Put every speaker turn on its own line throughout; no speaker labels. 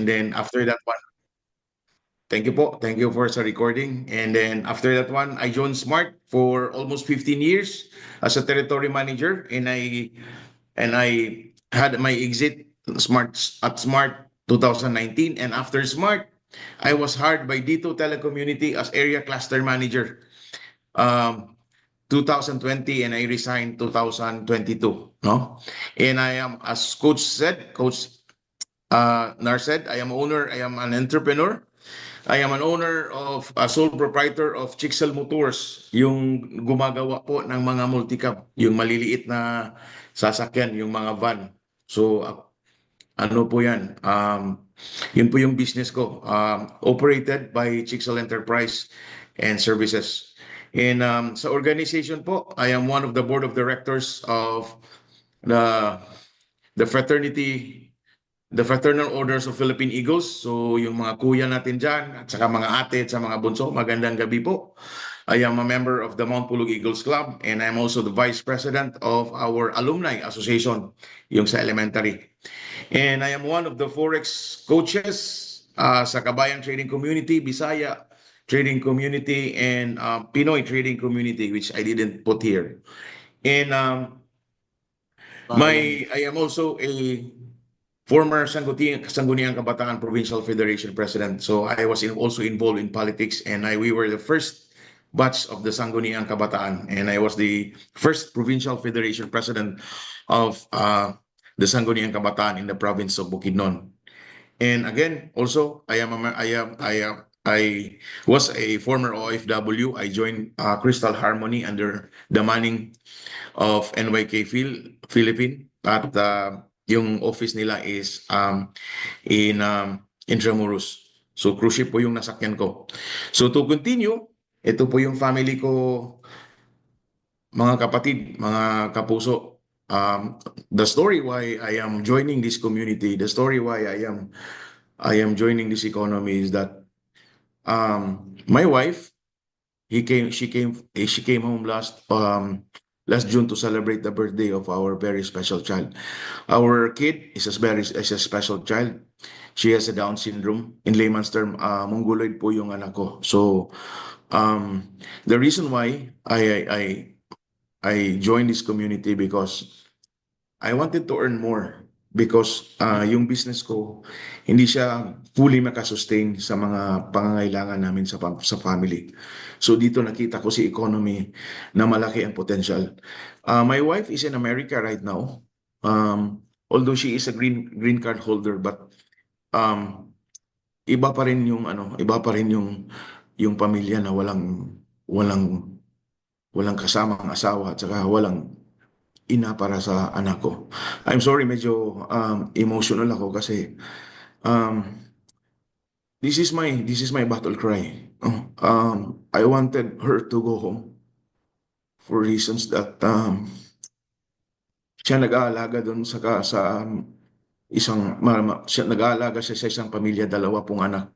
And then after that one, thank you po. Thank you for sa recording. And then after that one, I joined Smart for almost 15 years as a territory manager, and I had my exit Smart 2019. And after Smart, I was hired by Dito Telecommunity as area cluster manager. 2020, and I resigned 2022, no? And I am, as Coach Nar said, I am owner, I am an entrepreneur. I am an owner of a sole proprietor of Chixel Motors, yung gumagawa po ng mga multicab, yung maliliit na sasakyan, yung mga van. So, ano po yan? Yun po yung business ko, operated by Chixel Enterprise and Services. And sa organization po, I am one of the board of directors of the the fraternity the Fraternal Orders of Philippine Eagles. So yung mga kuya natin dyan, at saka mga ate at sa mga bunso, magandang gabi po. I am a member of the Mount Pulug Eagles Club, and I'm also the vice president of our alumni association, yung sa elementary. And I am one of the Forex coaches sa Kabayan Trading Community, Bisaya Trading Community, and Pinoy Trading Community, which I didn't put here. And I am also a former Sangguniang Kabataan Provincial Federation President. So I was also involved in politics, and we were the first batch of the Sangguniang Kabataan, and I was the first Provincial Federation President of the Sangguniang Kabataan in the province of Bukidnon. And again, also I was a former OFW. I joined Crystal Harmony under the manning of NYK Philippine at yung office nila is in Intramuros. So cruise ship po yung nasakyan ko. So to continue, ito po yung family ko, mga kapatid, mga kapuso. The story why I am joining this community, the story why I am joining this economy is that my wife, she came home last June to celebrate the birthday of our very special child. Our kid is a special child. She has a Down syndrome. In layman's term, mongoloid po yung anak ko. So, the reason why I joined this community because I wanted to earn more, because yung business ko hindi siya fully makasustain sa mga pangangailangan namin sa family. So dito nakita ko si economy na malaki ang potential. My wife is in America right now. Although she is a green card holder, but iba pa rin yung pamilya na walang kasamang asawa at saka walang ina para sa anak ko. I'm sorry, medyo emotional ako kasi this is my battle cry. I wanted her to go home for reasons that siya nag-aalaga doon siya nag-aalaga sa isang pamilya, dalawa pong anak.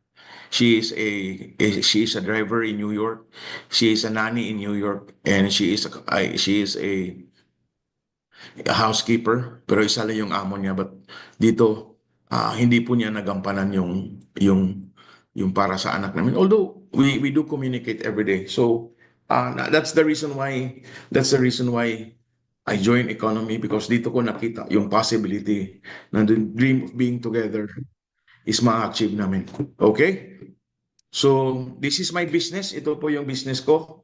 She is a driver in New York. She is a nanny in New York, and she is a housekeeper, pero isa lang yung amo niya. But dito, hindi po niya nagampanan yung para sa anak namin. Although we do communicate every day. So that's the reason why I joined economy, because dito ko nakita yung possibility na the dream of being together is ma-achieve namin. Okay? So this is my business. Ito po yung business ko.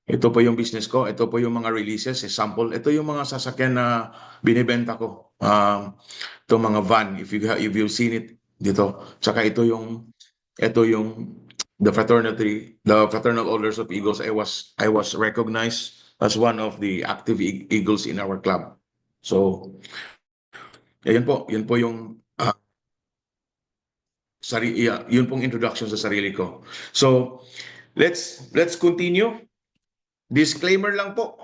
Ito po yung business ko. Ito po yung mga releases, sample. Ito yung mga sasakyan na binibenta ko. Ito mga van, if you've seen it dito. Tsaka ito yung the Fraternal Orders of Eagles. I was recognized as one of the active Eagles in our club. So yun po yung yun pong introduction sa sarili ko. So let's continue. Disclaimer lang po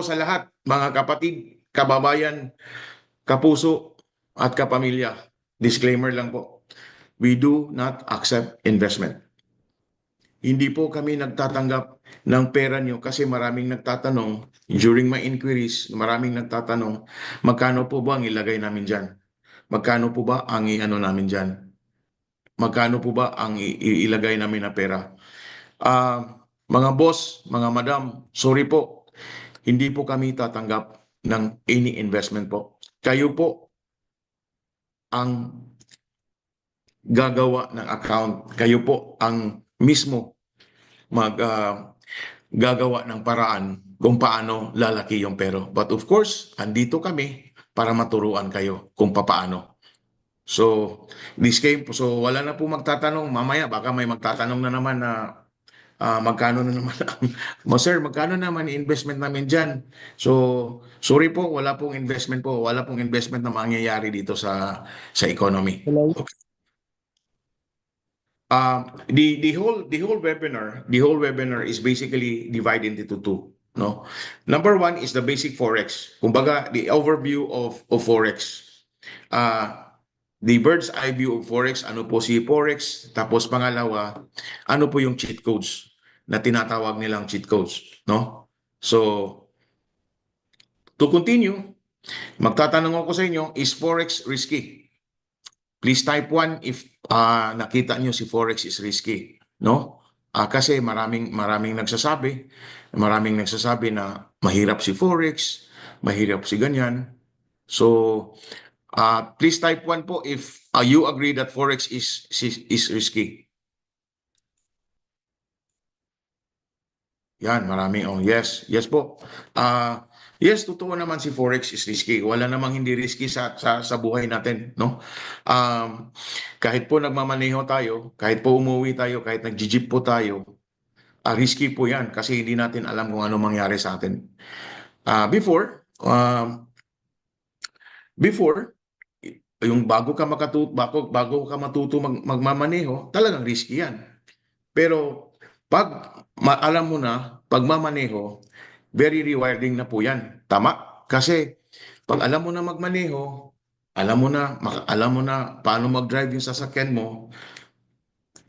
sa lahat, mga kapatid, kababayan, kapuso at kapamilya. Disclaimer lang po. We do not accept investment. Hindi po kami nagtatanggap ng pera nyo, kasi maraming nagtatanong during my inquiries, maraming nagtatanong magkano po ba ang ilagay namin dyan. magkano po ba ang i-ano namin dyan? Magkano po ba ang ilagay namin na pera? Mga boss, mga madam, sorry po, hindi po kami tatanggap ng any investment po. Kayo po ang gagawa ng account. Kayo po ang mismo gagawa ng paraan kung paano lalaki yung pero. But of course, andito kami para maturuan kayo kung paano. So, so wala na po magtatanong. Mamaya baka may magtatanong na naman na magkano na naman sir, magkano naman investment namin dyan? So, sorry po, wala pong investment po. Wala pong investment na mangyayari dito sa economy.
Hello?
Okay. The whole webinar is basically divided into two. No, number one is the basic forex. Kumbaga, the overview of forex. The bird's eye view of forex. Ano po si forex? Tapos pangalawa, ano po yung cheat codes na tinatawag nilang cheat codes. No, so to continue, magtatanong ako sa inyo, is forex risky? Please type 1 if nakita nyo si forex is risky, no? Kasi maraming nagsasabi na mahirap si forex, mahirap si ganyan. So, please type 1 po if you agree that forex is risky. Yan, marami. Oh, yes. Yes po. Yes, totoo naman si forex is risky. Wala namang hindi risky sa buhay natin, no? Kahit po nagmamaneho tayo, kahit po umuwi tayo, kahit nagji-jeep po tayo, risky po 'yan kasi hindi natin alam kung ano mangyari sa atin. Before, yung bago ka matuto magmamaneho, talagang risky 'yan. Pero alam mo na, pagmamaneho, very rewarding na po yan. Tama? Kasi pag alam mo na magmaneho, alam mo na paano mag-drive yung sasakyan mo,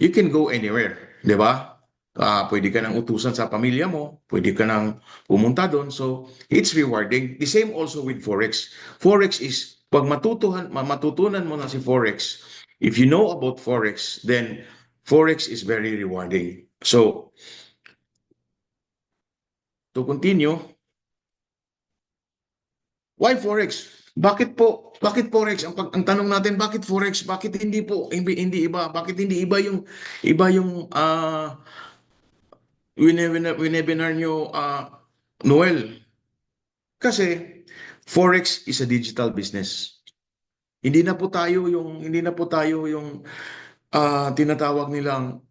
you can go anywhere. Di ba? Pwede ka nang utusan sa pamilya mo, pwede ka nang pumunta doon. So, it's rewarding. The same also with Forex. Forex is, pag matutunan mo na si Forex, if you know about Forex, then Forex is very rewarding. So, to continue, why Forex? Bakit po? Bakit Forex? Ang tanong natin, bakit Forex? Bakit hindi po hindi iba? Bakit hindi iba yung webinar nyo, Noel? Kasi Forex is a digital business. Hindi na po tayo yung tinatawag nilang,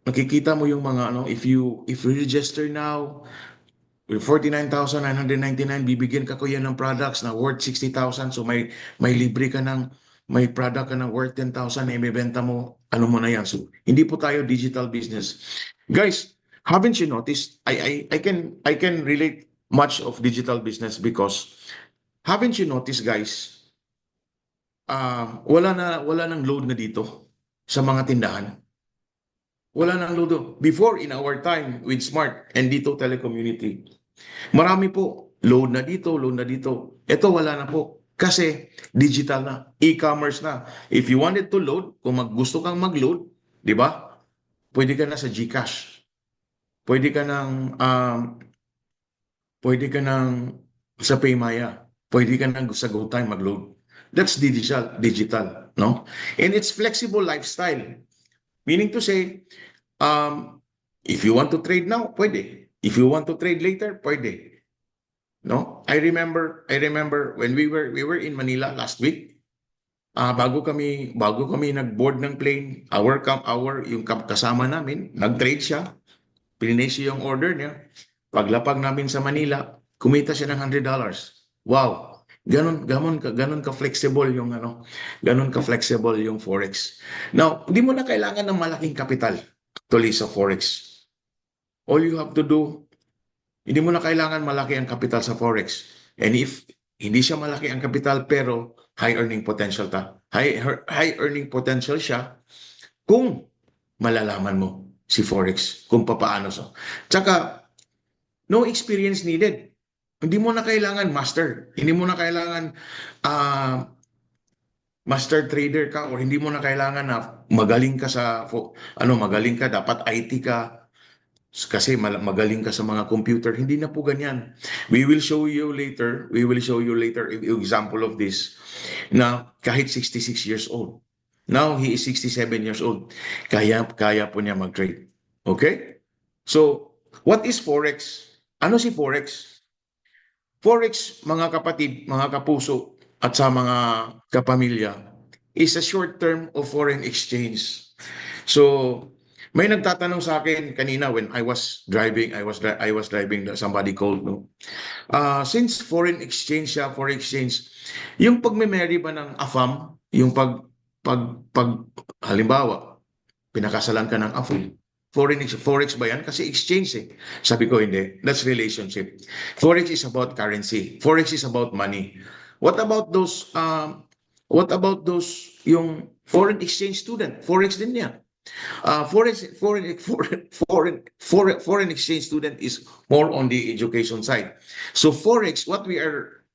nakikita mo yung mga if you register now with 49,999, bibigyan ka ko yan ng products na worth 60,000. So may product ka ng worth 10,000 na ibebenta mo, ano mo na yan. So hindi po tayo digital business. Guys, haven't you noticed? I can relate much of digital business because haven't you noticed, guys? Wala nang load na dito sa mga tindahan. Wala nang load. Before, in our time with Smart and dito Telecommunity, marami po, load na dito, load na dito. Ito wala na po. Kasi digital na, e-commerce na. If you wanted to load, kung gusto kang mag-load, di ba? Pwede ka na sa GCash. Pwede ka nang sa Paymaya. Pwede ka nang sa GoTime mag-load. That's digital, no? And it's flexible lifestyle. Meaning to say, if you want to trade now, pwede. If you want to trade later, pwede. No? I remember when we were in Manila last week. Bago kami nag-board ng plane, yung kasama namin, nag-trade siya. Pininis yung order niya. Paglapag namin sa Manila, kumita siya ng $100. Wow. Ganon ka flexible yung ganon ka flexible yung forex. Now, hindi mo na kailangan ng malaking kapital tuloy sa forex. All you have to do, hindi mo na kailangan malaki ang kapital sa forex. And if hindi siya malaki ang kapital pero high earning potential high earning potential siya kung malalaman mo si forex kung paano so. Tsaka no experience needed. Hindi mo na kailangan master. Hindi mo na kailangan ah, master trader ka or hindi mo na kailangan na magaling ka magaling ka, dapat IT ka kasi magaling ka sa mga computer. Hindi na po ganyan. We will show you later example of this na kahit 66 years old. Now he is 67 years old. Kaya po niya mag-trade. Okay? So, what is Forex? Ano si Forex? Forex, mga kapatid, mga kapuso, at sa mga kapamilya, is a short term of foreign exchange. So, may nagtatanong sa akin kanina when I was driving, I was driving, somebody called, no? Since foreign exchange, yung pagme-marry ba ng AFAM, yung pag halimbawa, pinakasalan ka ng AFAM, Forex ba yan? Kasi exchange eh. Sabi ko, hindi. That's relationship. Forex is about currency. Forex is about money. What about those yung foreign exchange student? Forex din yan. Foreign exchange student is more on the education side. So Forex, what we are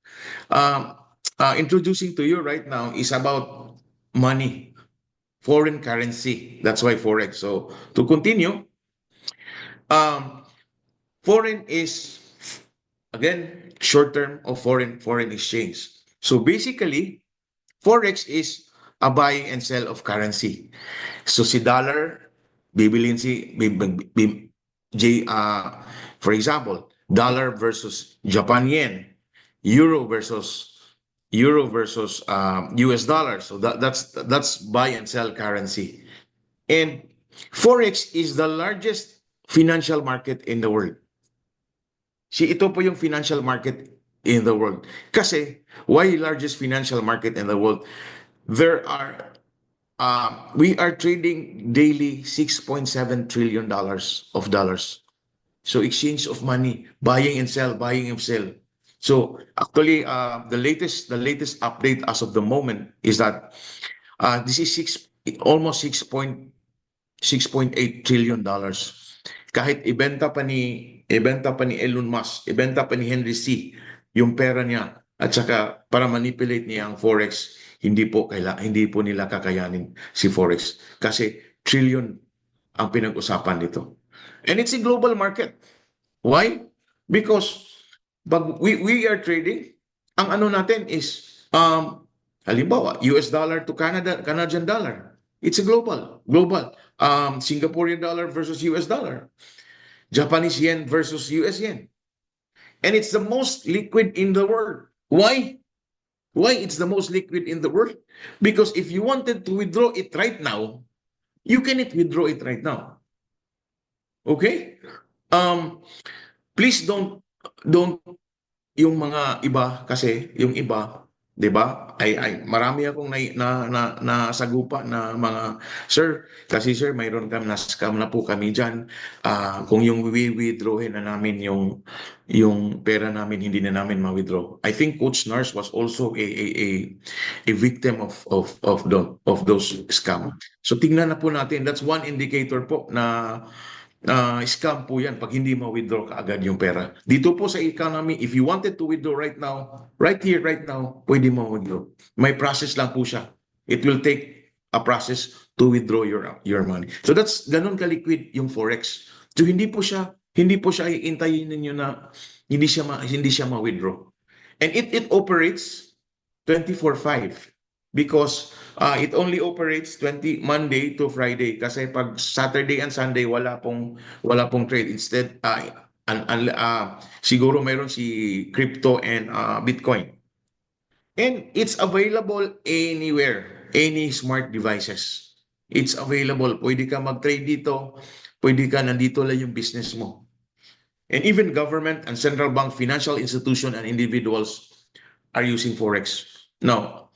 introducing to you right now is about money, foreign currency. That's why Forex. So to continue, um, foreign is again short term of foreign exchange. So basically, Forex is a buy and sell of currency. So si dollar, bibilin si for example, dollar versus Japan yen, euro versus US dollar. So that's buy and sell currency. And Forex is the largest financial market in the world. Ito po yung financial market in the world. Kasi, why largest financial market in the world? We are trading daily $6.7 trillion of dollars. So exchange of money, buying and sell, buying and sell. So actually, the latest update as of the moment is that this is almost 6.8 trillion dollars. Kahit ibenta pa ni Elon Musk, ibenta pa ni Henry C. yung pera niya at saka para manipulate niya ang forex, hindi po nila kakayanin si forex kasi trillion ang pinag-usapan dito. And it's a global market. Why? Because pag we are trading, ang ano natin is halimbawa US dollar to Canadian dollar. It's a global. Singaporean dollar versus US dollar. Japanese yen versus US yen. And it's the most liquid in the world. Why? Why it's the most liquid in the world? Because if you wanted to withdraw it right now, you cannot withdraw it right now. Okay? Please don't yung mga iba kasi yung iba, 'di ba? Ay marami akong nasagupa na mga sir, kasi sir mayroon kami na-scam na po kami diyan. Kung yung withdrawin na namin yung pera namin hindi na namin ma-withdraw. I think Coach Nars was also a victim of those scam. So tingnan na po natin, that's one indicator po na scam po yan pag hindi ma-withdraw ka agad yung pera. Dito po sa economy, if you wanted to withdraw right now, right here, right now, pwede mo withdraw. May process lang po siya. It will take a process to withdraw your money. So that's ganun ka-liquid yung Forex. So hindi po siya iintayin ninyo na hindi siya ma-withdraw. And it operates 24/5 because it only operates Monday to Friday kasi pag Saturday and Sunday wala pong trade. Instead siguro mayroon si crypto and Bitcoin. And it's available anywhere, any smart devices. It's available. Pwede ka mag-trade dito, nandito lang yung business mo. And even government and central bank, financial institution and individuals are using Forex. Now,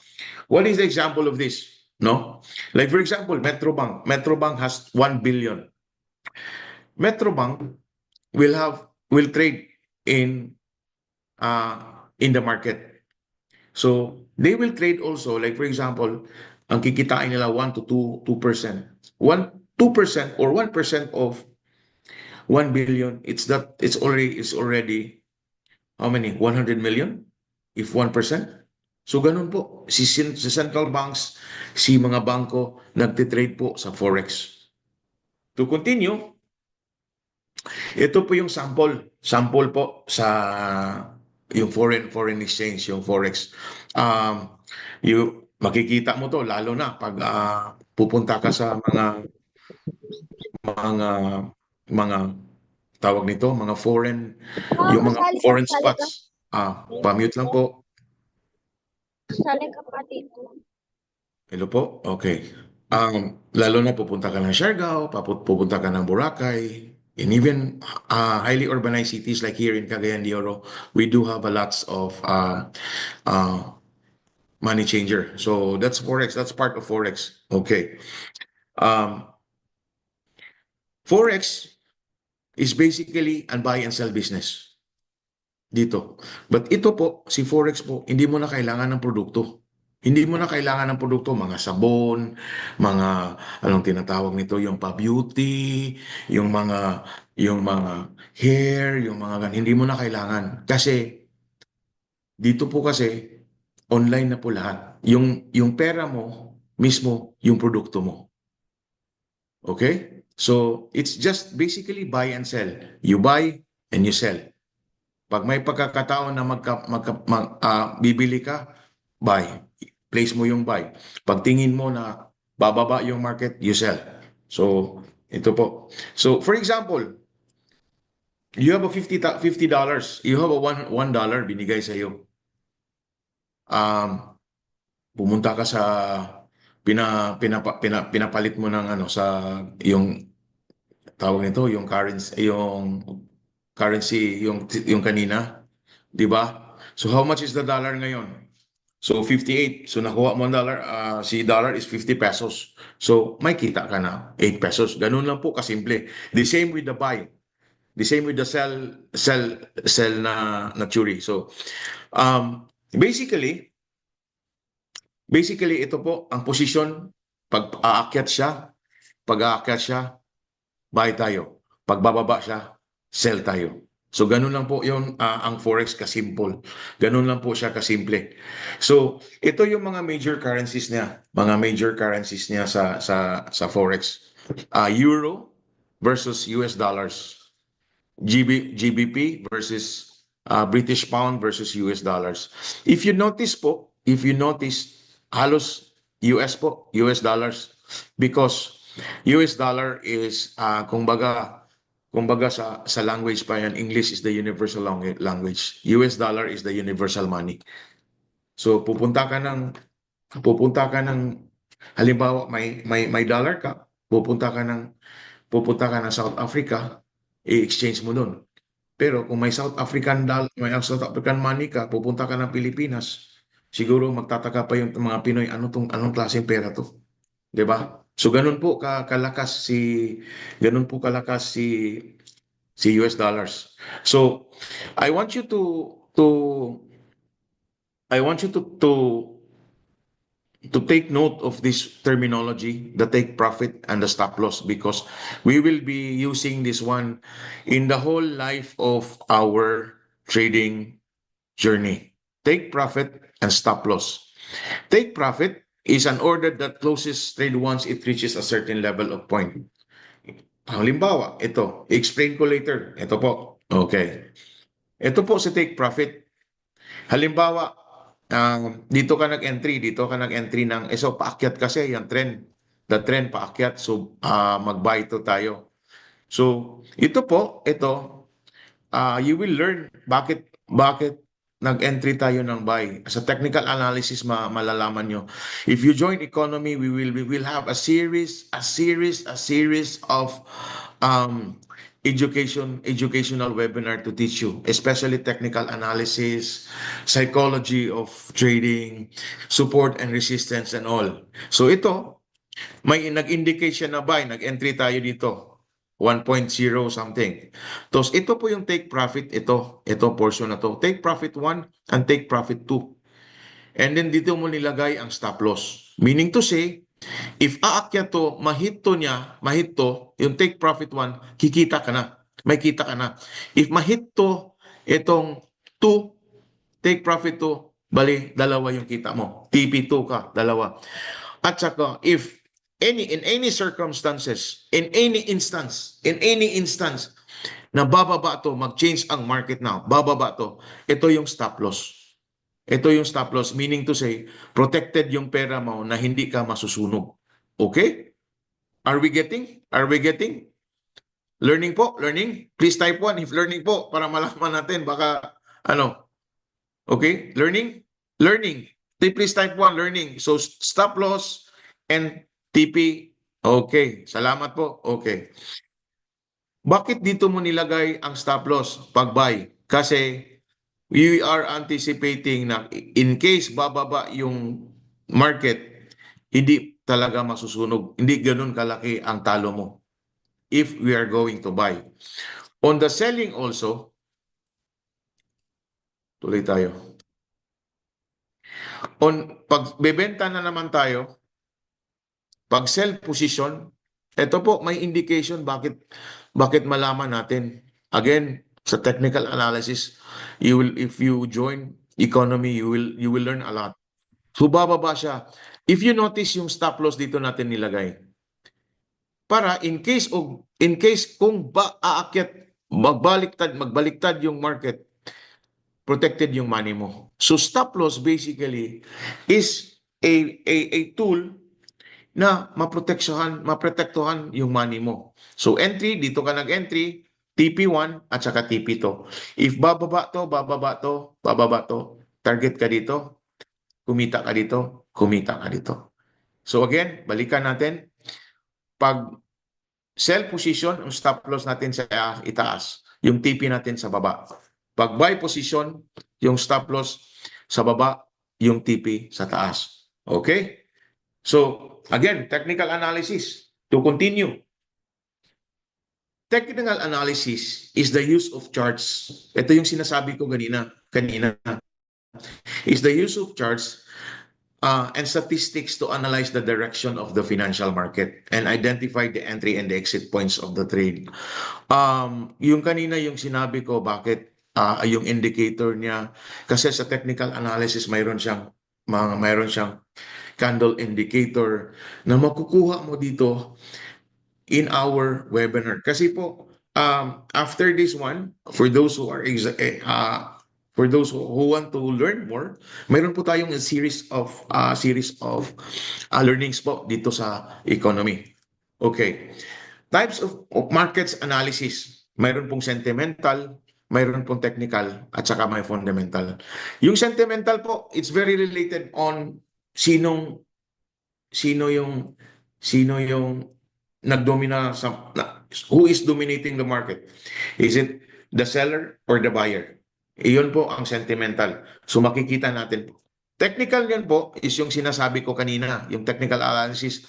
what is the example of this? No? Like for example, Metrobank. Metrobank has 1 billion. Metrobank will trade in the market. So they will trade also, like for example, ang kikitain nila 1 to 2%. 2% or 1% of 1 billion, it's already how many? 100 million? If 1%? So ganun po. Si central banks, si mga bangko, nagtitrade po sa Forex. To continue, ito po yung sample. Sample po sa yung foreign exchange, yung Forex. Makikita mo to lalo na pag pupunta ka sa mga mga tawag nito, mga yung mga
Sali ka,
foreign
sali ka.
spots. Pa-mute lang po.
Sali ka pati.
Hello po? Okay. Lalo na pupunta ka ng Siargao, pupunta ka ng Boracay, and even highly urbanized cities like here in Cagayan de Oro, we do have a lots of money changer. So that's Forex. That's part of Forex. Okay. Forex is basically a buy and sell business dito. But ito po, si Forex po, hindi mo na kailangan ng produkto. Hindi mo na kailangan ng produkto, mga sabon, mga anong tinatawag nito, yung pa-beauty, yung mga hair, yung mga hindi mo na kailangan. Kasi dito po kasi online na po lahat. Yung pera mo mismo yung produkto mo. Okay? So it's just basically buy and sell. You buy and you sell. Pag may pagkakataon na bibili ka, buy. Place mo yung buy. Pag tingin mo na bababa yung market, you sell. So, ito po. So, for example, you have a $50. You have a $1 binigay sa iyo. Pumunta ka sa pinapalit mo ng ano sa yung tawag nito, yung currency yung kanina, 'di ba? So how much is the dollar ngayon? So 58. So nakuha mo ang dollar, si dollar is 50 pesos. So may kita ka na 8 pesos. Ganun lang po kasimple. The same with the buy. The same with the sell na theory. So basically ito po ang posisyon pag aakyat siya, buy tayo. Pag bababa siya, sell tayo. So ganun lang po yung ang Forex kasimple. Ganun lang po siya kasimple. So ito yung mga major currencies niya, sa Forex. Euro versus US dollars. GBP versus British pound versus US dollars. If you notice, halos US dollars because US dollar is kumbaga sa language pa yan, English is the universal language. US dollar is the universal money. So pupunta ka ng halimbawa may dollar ka, pupunta ka ng South Africa, i-exchange mo doon. Pero kung may South African money ka, pupunta ka ng Pilipinas, siguro magtataka pa yung mga Pinoy, anong klaseng pera to? 'Di ba? So ganun po kalakas si US dollars. So I want you to I want you to take note of this terminology, the take profit and the stop loss, because we will be using this one in the whole life of our trading journey. Take profit and stop loss. Take profit is an order that closes trade once it reaches a certain level of point. Halimbawa, ito, explain ko later. Ito po. Okay. Ito po si take profit. Halimbawa, dito ka nag-entry ng, so paakyat kasi yung trend. The trend paakyat, so mag-buy ito tayo. So, you will learn bakit nag-entry tayo ng buy. Sa technical analysis malalaman nyo. If you join economy, we will have a series of educational webinar to teach you, especially technical analysis, psychology of trading, support and resistance and all. So ito, may nag-indicate siya na buy, nag-entry tayo dito. 1.0 something. Tapos ito po yung take profit, ito portion na to. Take profit 1 and take profit 2. And then dito mo nilagay ang stop loss. Meaning to say, if aakyat to, mahit to, yung take profit 1, kikita ka na. May kita ka na. If mahit to, itong 2, 2, take profit 2, bali, dalawa yung kita mo. TP2 ka, dalawa. At saka, if in any circumstances, in any instance, na bababa to, mag-change ang market now, bababa to, ito yung stop loss. Ito yung stop loss, meaning to say, protected yung pera mo na hindi ka masusunog. Okay? Are we getting? Are we getting? Learning po? Learning? Please type 1 if learning po para malaman natin. Baka, ano? Okay? Learning? Learning. Please type 1, learning. So, stop loss and TP. Okay. Salamat po. Okay. Bakit dito mo nilagay ang stop loss pag buy? Kasi we are anticipating na in case bababa yung market, hindi talaga masusunog. Hindi ganun kalaki ang talo mo if we are going to buy. On the selling also, tuloy tayo. Pag bebenta na naman tayo, pag sell position, ito po may indication bakit malaman natin. Again, sa technical analysis, if you join economy, you will learn a lot. So bababa siya. If you notice yung stop loss dito natin nilagay. Para in case kung aakyat, magbaliktad yung market, protected yung money mo. So stop loss basically is a tool na maprotektuhan yung money mo. So entry, dito ka nag-entry, TP1 at saka TP2. If bababa to, target ka dito, kumita ka dito, kumita ka dito. So again, balikan natin. Pag sell position, ang stop loss natin sa itaas, yung TP natin sa baba. Pag buy position, yung stop loss sa baba, yung TP sa taas. Okay? So, again, technical analysis. To continue. Technical analysis is the use of charts. Ito yung sinasabi ko kanina. Is the use of charts and statistics to analyze the direction of the financial market and identify the entry and the exit points of the trade. Yung kanina yung sinabi ko, bakit yung indicator niya, kasi sa technical analysis mayroon siyang candle indicator na makukuha mo dito in our webinar. Kasi po, after this one, for those who want to learn more, mayroon po tayong a series of learnings po dito sa economy. Okay. Types of markets analysis. Mayroon pong sentimental, mayroon pong technical, at saka may fundamental. Yung sentimental po, it's very related on sino yung nagdomina who is dominating the market. Is it the seller or the buyer? Iyon po ang sentimental. So makikita natin po. Technical yan po is yung sinasabi ko kanina, yung technical analysis,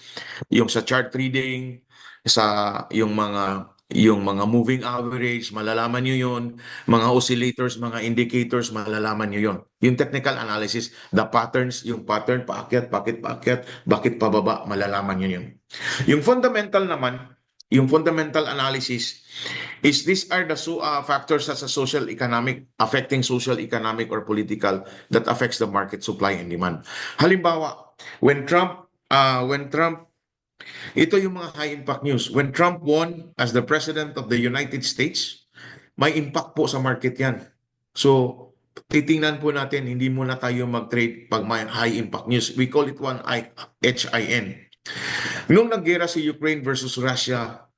yung sa chart reading, sa yung mga moving average, malalaman nyo yun. Mga oscillators, mga indicators, malalaman nyo yun. Yung technical analysis, the patterns, yung pattern, paakyat, bakit pababa, malalaman nyo yun. Yung fundamental naman, yung fundamental analysis is these are the factors such as social, economic, affecting social, economic, or political that affects the market supply and demand. Halimbawa, when Trump ito yung mga high impact news. When Trump won as the President of the United States, may impact po sa market yan. So, titingnan po natin, hindi muna tayo mag-trade pag may high impact news. We call it one HIN. Nung naggera si Ukraine versus Russia,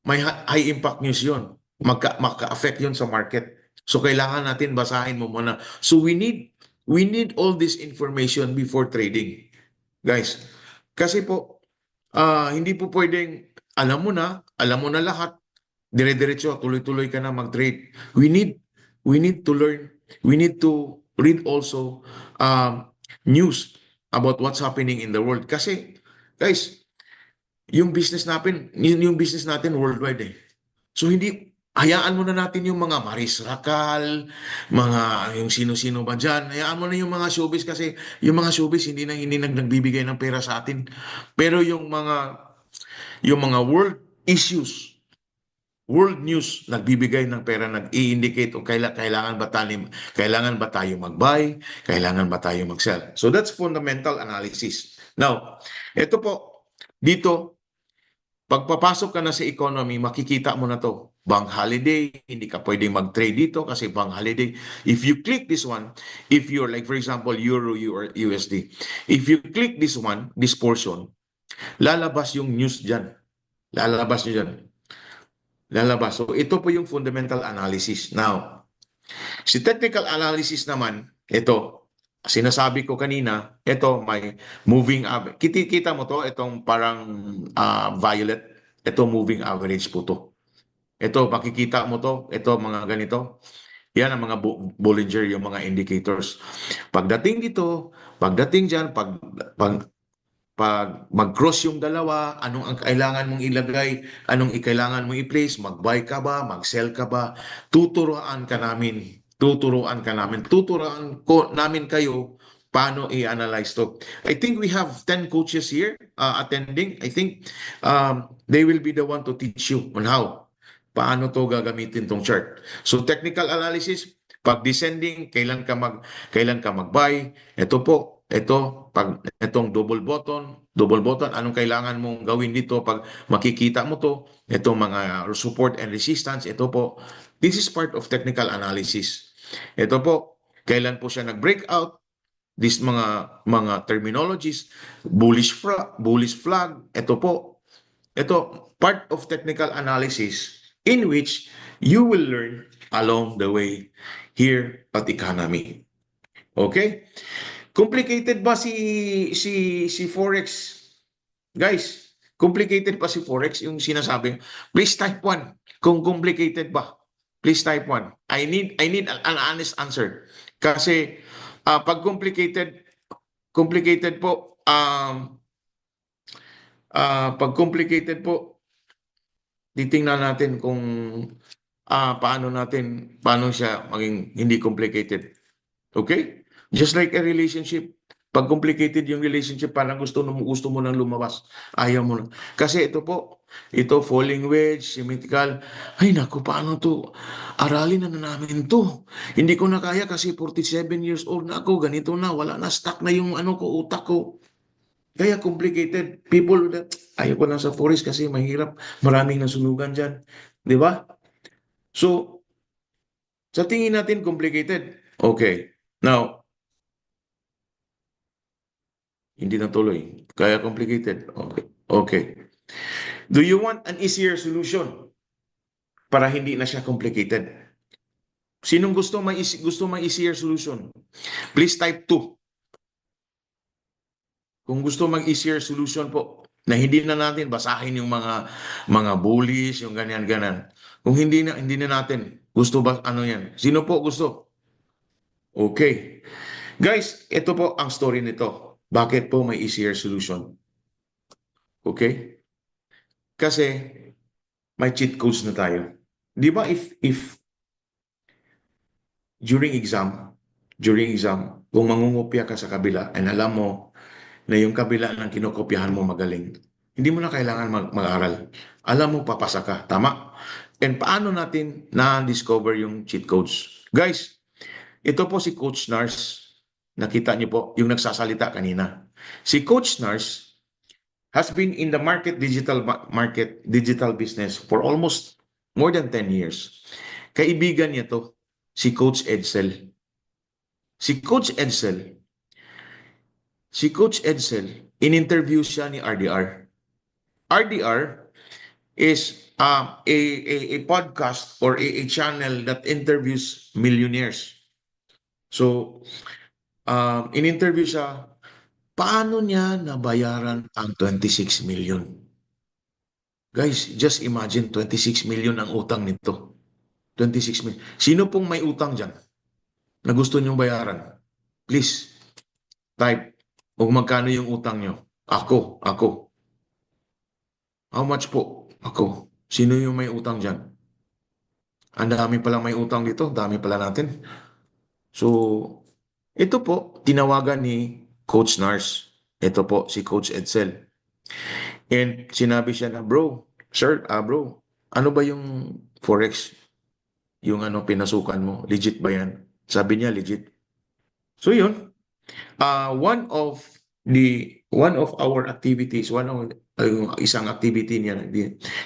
may high impact news yun. Maka-affect yun sa market. So, kailangan natin basahin mo muna. So, we need all this information before trading. Guys, kasi po, hindi po pwedeng alam mo na lahat, dire-diretso, tuloy-tuloy ka na mag-trade. We need to learn, we need to read also news about what's happening in the world. Kasi, guys, yung business natin worldwide eh. So hayaan mo na natin yung mga Maris Racal, yung sino-sino ba dyan. Hayaan mo na yung mga showbiz kasi yung mga showbiz hindi nagbibigay ng pera sa atin. Pero yung mga world issues, World News nagbibigay ng pera, nag-i-indicate o kailangan ba tayo mag-buy, kailangan ba tayo mag-sell. So that's fundamental analysis. Now, ito po, dito, pagpapasok ka na sa economy, makikita mo na to. Bank holiday, hindi ka pwedeng mag-trade dito kasi bank holiday. If you click this one, if you're like for example, Euro or USD, if you click this one, this portion, lalabas yung news dyan. Lalabas nyo dyan. Lalabas. So ito po yung fundamental analysis. Now, si technical analysis naman, ito, sinasabi ko kanina, ito may moving average. Kita mo to, itong parang violet, ito moving average po to. Ito, makikita mo to, ito mga ganito. Yan ang mga Bollinger, yung mga indicators. Pagdating dito, pagdating dyan, pag mag-cross yung dalawa, anong ang kailangan mong ilagay, anong kailangan mong i-place, mag-buy ka ba, mag-sell ka ba, tuturuan ka namin. Tuturuan ka namin. Tuturuan ko namin kayo paano i-analyze to. I think we have 10 coaches here attending. I think they will be the one to teach you on how. Paano to gagamitin tong chart. So technical analysis, pag descending, kailan ka mag-buy. Ito po, itong double button, anong kailangan mong gawin dito pag makikita mo to, itong mga support and resistance, ito po. This is part of technical analysis. Ito po, kailan po siya nag-breakout, these mga terminologies, bullish flag, ito po. Ito, part of technical analysis in which you will learn along the way here at Economy. Okay? Complicated ba si Forex? Guys, complicated pa si Forex yung sinasabi? Please type 1 kung complicated ba. Please type 1. I need an honest answer. Kasi pag complicated po pag complicated po, titingnan natin kung paano siya maging hindi complicated. Okay? Just like a relationship, pag complicated yung relationship, parang gusto mo nang lumabas. Ayaw mo na. Kasi ito po, ito falling wedge, symmetrical. Ay naku, paano to? Aralin na namin to. Hindi ko na kaya kasi 47 years old na ako, ganito na, wala na, stuck na yung utak ko. Kaya complicated. People that, ayaw ko lang sa forest kasi mahirap. Maraming nasunugan dyan. Di ba? So, sa tingin natin complicated. Okay. Now, hindi na tuloy. Kaya complicated. Okay. Okay. Do you want an easier solution para hindi na siya complicated? Sinong gusto may easier solution? Please type 2. Kung gusto mag-easier solution po, na hindi na natin basahin yung mga bullies, yung ganyan-ganan. Kung hindi na natin, gusto ba, ano yan? Sino po gusto? Okay. Guys, ito po ang story nito. Bakit po may easier solution? Okay? Kasi may cheat codes na tayo. Di ba if during exam, kung mangungopia ka sa kabila, and alam mo na yung kabila ng kinokopyahan mo magaling, hindi mo na kailangan mag-aral. Alam mo, papasa ka. Tama? And paano natin na-discover yung cheat codes? Guys, ito po si Coach Nars. Nakita niyo po, yung nagsasalita kanina. Si Coach Nars has been in the digital business for almost more than 10 years. Kaibigan niya to, si Coach Edsel. Si Coach Edsel, in-interview siya ni RDR. RDR is a podcast or a channel that interviews millionaires. So, in-interview siya, paano niya nabayaran ang 26 million? Guys, just imagine 26 million ang utang nito. 26 million. Sino pong may utang dyan na gusto niyong bayaran? Please, type kung magkano yung utang niyo. Ako. How much po? Ako. Sino yung may utang dyan? Ang dami palang may utang dito. Dami pala natin. So, ito po, tinawagan ni Coach Nars. Ito po, si Coach Edsel. And sinabi siya na, bro, ano ba yung Forex? Yung ano, pinasukan mo, legit ba yan? Sabi niya, legit. So yun, one of our activities, yung isang activity niya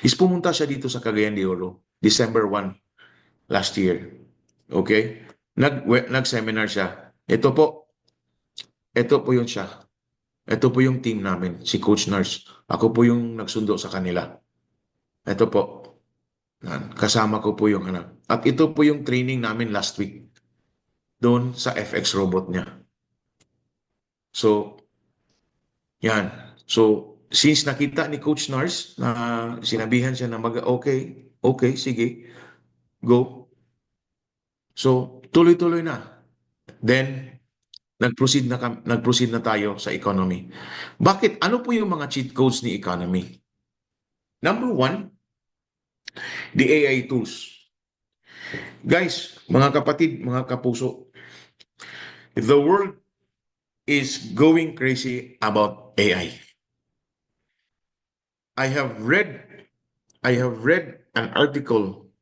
is pumunta siya dito sa Cagayan de Oro, December 1 last year. Okay? Nag-seminar siya. Ito po yung siya. Ito po yung team namin, si Coach Nurse. Ako po yung nagsundo sa kanila. Ito po. Yan. Kasama ko po yung anak. At ito po yung training namin last week doon sa FX robot niya. So, yan. So, since nakita ni Coach Nars na sinabihan siya na okay, okay, sige, go. So, tuloy-tuloy na. Then, nag-proceed na tayo sa economy. Bakit? Ano po yung mga cheat codes ni economy? Number one, the AI tools. Guys, mga kapatid, mga kapuso, the world is going crazy about AI. I have read an article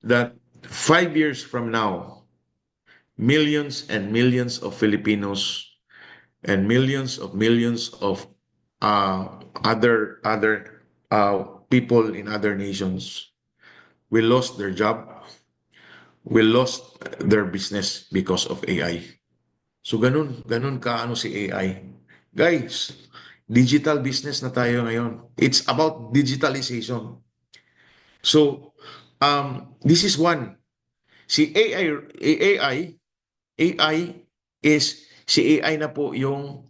that 5 years from now, millions and millions of Filipinos and millions of other people in other nations will lost their job, will lost their business because of AI. So ganun ka ano si AI. Guys, digital business na tayo ngayon. It's about digitalization. So, this is one. Si AI si AI na po yung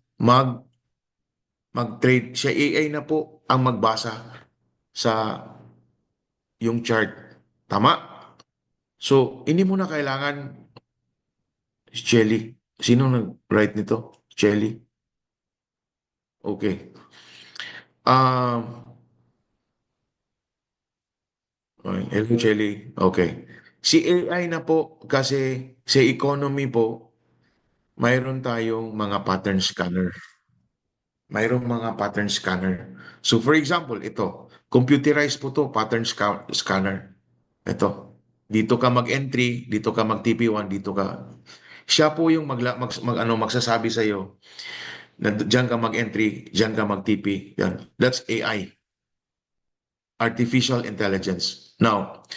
mag-trade. Si AI na po ang magbasa sa yung chart. Tama? So, hindi mo na kailangan Shelly. Sino nag-write nito? Shelly? Okay. Hello, Shelly. Okay. Si AI na po kasi sa economy po, mayroon tayong mga pattern scanner. Mayroong mga pattern scanner. So for example, ito, computerized po to, pattern scanner. Ito. Dito ka mag-entry, dito ka mag-TP1, dito ka. Siya po yung magsasabi sa iyo na diyan ka mag-entry, diyan ka mag-TP. Yan. That's AI. Artificial intelligence. Now,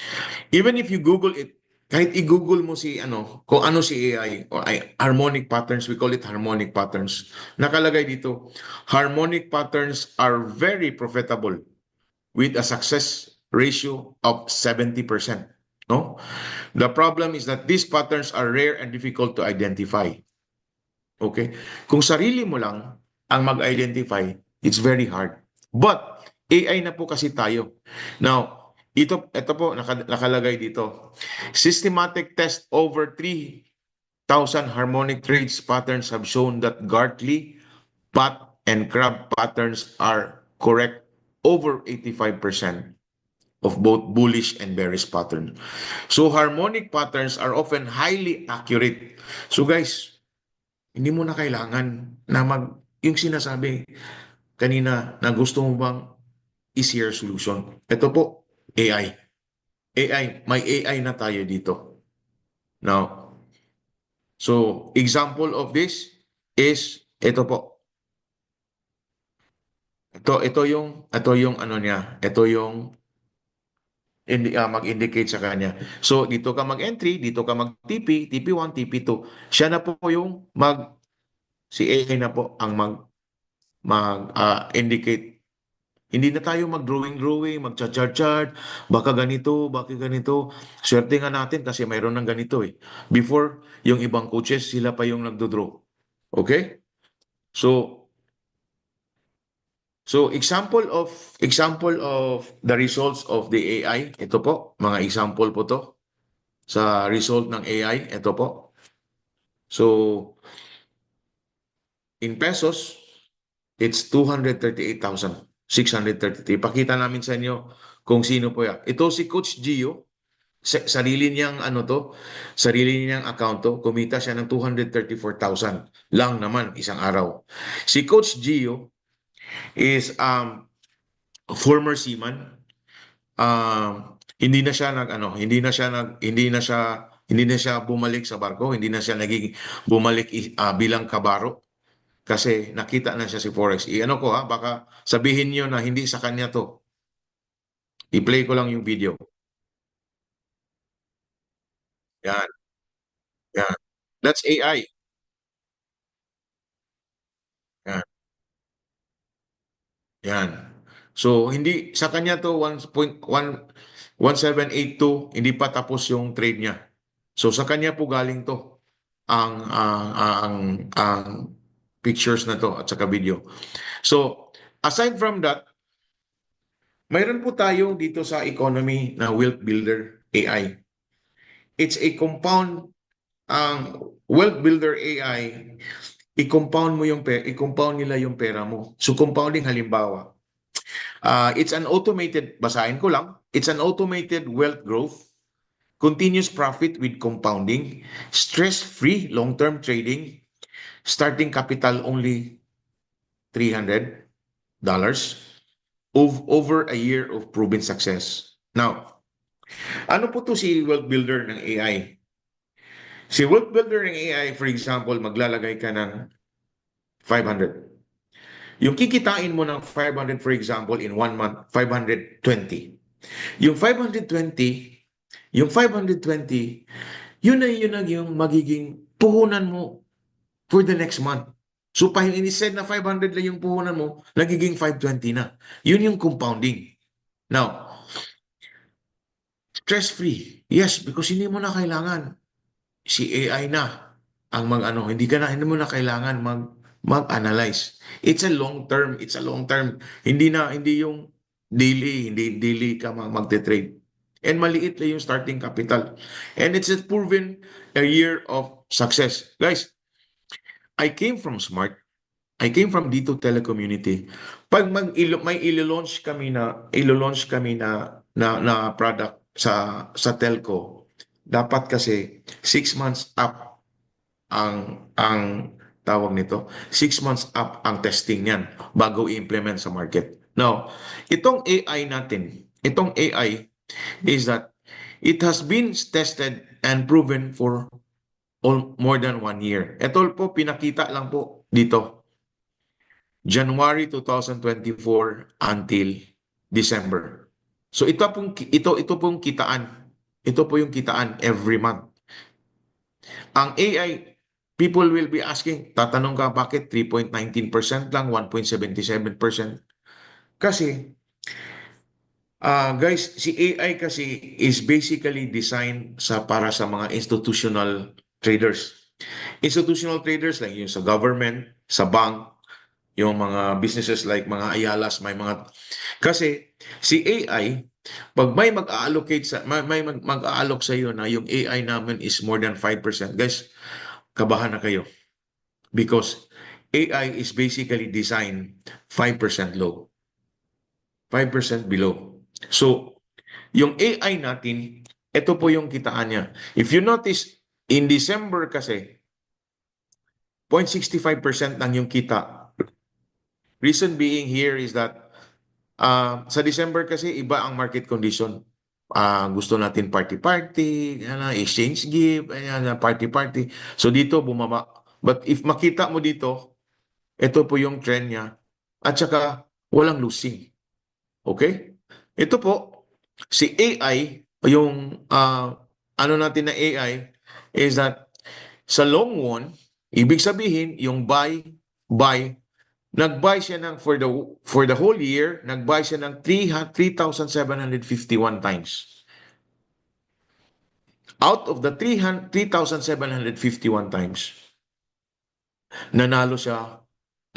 even if you Google it, kahit i-Google mo si kung ano si AI or harmonic patterns, we call it harmonic patterns. Nakalagay dito, harmonic patterns are very profitable with a success ratio of 70%. No? The problem is that these patterns are rare and difficult to identify. Okay? Kung sarili mo lang ang mag-identify, it's very hard. But AI na po kasi tayo. Now, ito po nakalagay dito. Systematic test over 3,000 harmonic traits patterns have shown that Gartley, Pat, and Crab patterns are correct over 85% of both bullish and bearish patterns. So harmonic patterns are often highly accurate. So guys, hindi mo na kailangan na yung sinasabi kanina na gusto mo bang easier solution. Ito po, AI. May AI na tayo dito. Now, so example of this is ito po. Ito yung ano niya. Ito yung mag-indicate sa kanya. So dito ka mag-entry, dito ka mag-TP, TP1, TP2. Siya na po yung si AI na po ang indicate. Hindi na tayo mag-drawing, mag-chart, baka ganito. Swerte nga natin kasi mayroon ng ganito eh. Before, yung ibang coaches, sila pa yung nagdo-draw. Okay? So example of the results of the AI, ito po, mga example po to sa result ng AI, ito po. So in pesos, it's 238,633. Pakita namin sa inyo kung sino po yan. Ito si Coach Gio, sarili niyang sarili niyang account to, kumita siya ng 234,000 lang naman isang araw. Si Coach Gio is former seaman. hindi na siya hindi na siya bumalik sa barko, hindi na siya naging bumalik bilang kabaro kasi nakita na siya si Forex. Ano ko baka sabihin niyo na hindi sa kanya to. I-play ko lang yung video. Yan, yan. That's AI. Yan, yan. So hindi sa kanya to 1.1782 hindi pa tapos yung trade niya. So sa kanya po galing to ang pictures na to at saka video. So aside from that, mayroon po tayo dito sa economy na wealth builder AI. It's a compound ang wealth builder AI, i-compound i-compound nila yung pera mo. So compounding halimbawa, it's an automated, basahin ko lang, it's an automated wealth growth, continuous profit with compounding, stress-free long-term trading, starting capital only $300 over a year of proven success. Now, ano po to si wealth builder ng AI? Si wealth builder ng AI, for example, maglalagay ka ng 500. Yung kikitain mo ng 500, for example, in 1 month, 520. Yung 520, yung 520, yun na yung magiging puhunan mo for the next month. So, pa yung inisaid na 500 lang yung puhunan mo, nagiging 520 na. Yun yung compounding. Now, stress-free. Yes, because hindi mo na kailangan si AI na ang hindi mo na kailangan mag-analyze. It's a long term, hindi yung hindi daily ka magte-trade. And maliit lang yung starting capital. And it's proven a year of success. Guys, I came from Smart. I came from Dito Telecommunity. Pag may ilo-launch kami na product sa telco, dapat kasi 6 months up ang tawag nito. 6 months up ang testing niyan bago i-implement sa market. Now, itong AI is that it has been tested and proven for more than 1 year. Ito po, pinakita lang po dito. January 2024 until December. So ito pong kitaan. Ito po yung kitaan every month. Ang AI, people will be asking, tatanong ka bakit 3.19% lang, 1.77%? Kasi guys, si AI kasi is basically designed para sa mga institutional traders. Institutional traders like yung sa government, sa bank, yung mga businesses like mga Ayalas, kasi si AI pag may mag-allocate mag-allocate sa iyo na yung AI namin is more than 5%, guys, kabahan na kayo because AI is basically designed 5% low, 5% below. So, yung AI natin, ito po yung kitaan niya. If you notice, in December kasi, 0.65% lang yung kita. Reason being here is that sa December kasi iba ang market condition. Gusto natin party-party, exchange gift, party-party. So dito bumaba. But if makita mo dito, ito po yung trend niya. At saka walang losing. Okay? Ito po, si AI, yung ano natin na AI is that sa long run, ibig sabihin, yung buy, nag-buy siya for the whole year, nag-buy siya ng 3,751 times. Out of the 3,751 times, nanalo siya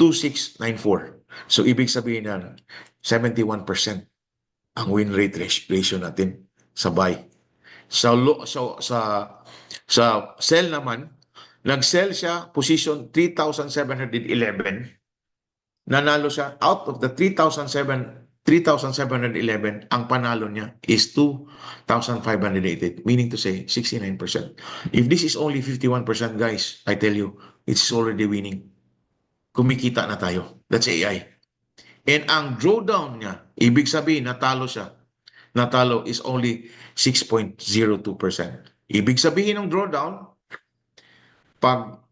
2,694. So, ibig sabihin na 71% ang win rate ratio natin sa buy. Sa sell naman, nag-sell siya position 3,711. Nanalo siya out of the 3,711, ang panalo niya is 2,588, meaning to say 69%. If this is only 51%, guys, I tell you, it's already winning. Kumikita na tayo. That's AI. And ang drawdown niya, ibig sabihin, natalo siya. natalo is only 6.02%. Ibig sabihin ng drawdown, pag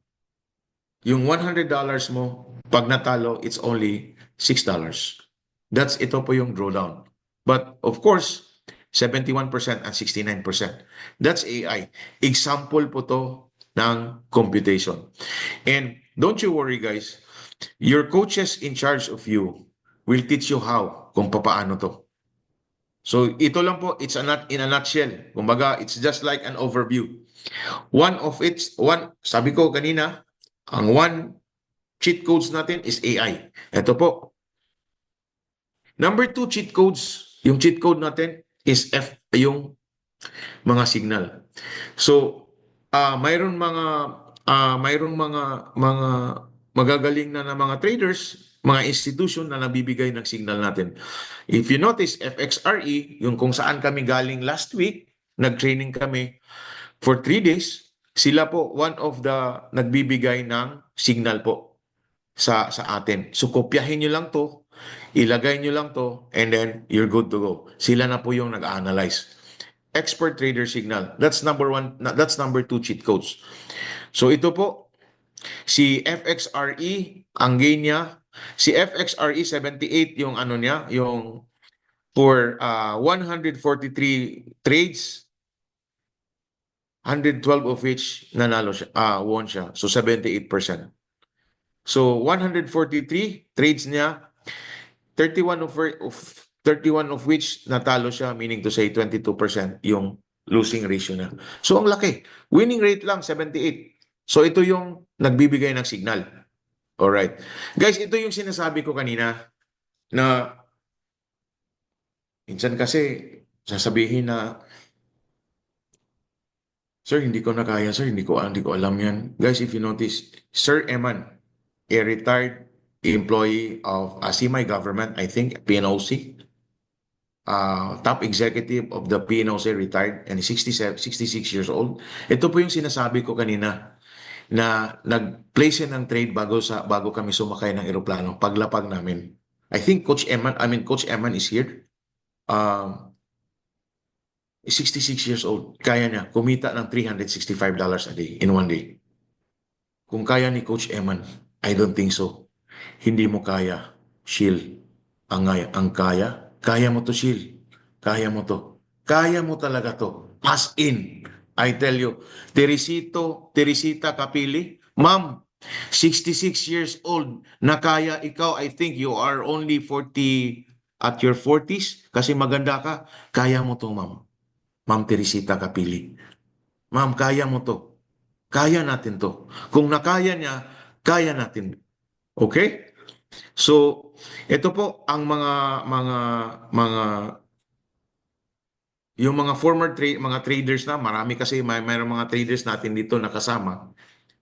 yung $100 mo, pag natalo, it's only $6. Ito po yung drawdown. But of course, 71% and 69%. That's AI. Example po to ng computation. And don't you worry guys, your coaches in charge of you will teach you how, kung papaano to. So ito lang po, it's in a nutshell. Kumbaga, it's just like an overview. Sabi ko kanina, ang cheat codes natin is AI. Ito po. Number 2 cheat codes, yung cheat code natin is yung mga signal. So, mayroon mga magagaling na mga traders, mga institution na nabibigay ng signal natin. If you notice, FXRE, yung kung saan kami galing last week, nag-training kami for 3 days, sila po one of the nagbibigay ng signal po sa atin. So kopyahin nyo lang to, ilagay nyo lang to, and then you're good to go. Sila na po yung nag-analyze. Expert trader signal. That's number 1, that's number 2 cheat codes. So ito po, si FXRE, ang gain niya, si FXRE 78 yung ano niya, yung for 143 trades, 112 of which nanalo siya, won siya. So 78%. So 143 trades niya, 31 of which natalo siya, meaning to say 22% yung losing ratio niya. So ang laki. Winning rate lang 78. So ito yung nagbibigay ng signal. Alright. Guys, ito yung sinasabi ko kanina na minsan kasi sasabihin na, sir, hindi ko na kaya, sir, hindi ko alam yan. Guys, if you notice, Sir Eman, a retired employee of semi-government, I think, PNOC, top executive of the PNOC, retired, and 66 years old. Ito po yung sinasabi ko kanina, na nag-place ng trade bago kami sumakay ng eroplano, paglapag namin. I think Coach Eman is here. 66 years old, kaya niya kumita ng $365 a day in one day. Kung kaya ni Coach Eman, I don't think so. Hindi mo kaya, Shil. Ang kaya mo to, Shil. Kaya mo to. Kaya mo talaga to. As in, I tell you, Teresita Capili, ma'am, 66 years old, na kaya ikaw, I think you are only 40, at your 40s, kasi maganda ka, kaya mo to, ma'am. Ma'am Teresita Capili. Ma'am, kaya mo to. Kaya natin to. Kung nakaya niya, kaya natin. Okay? So, ito po ang yung mga mga traders na, marami kasi mayroong mga traders natin dito nakasama,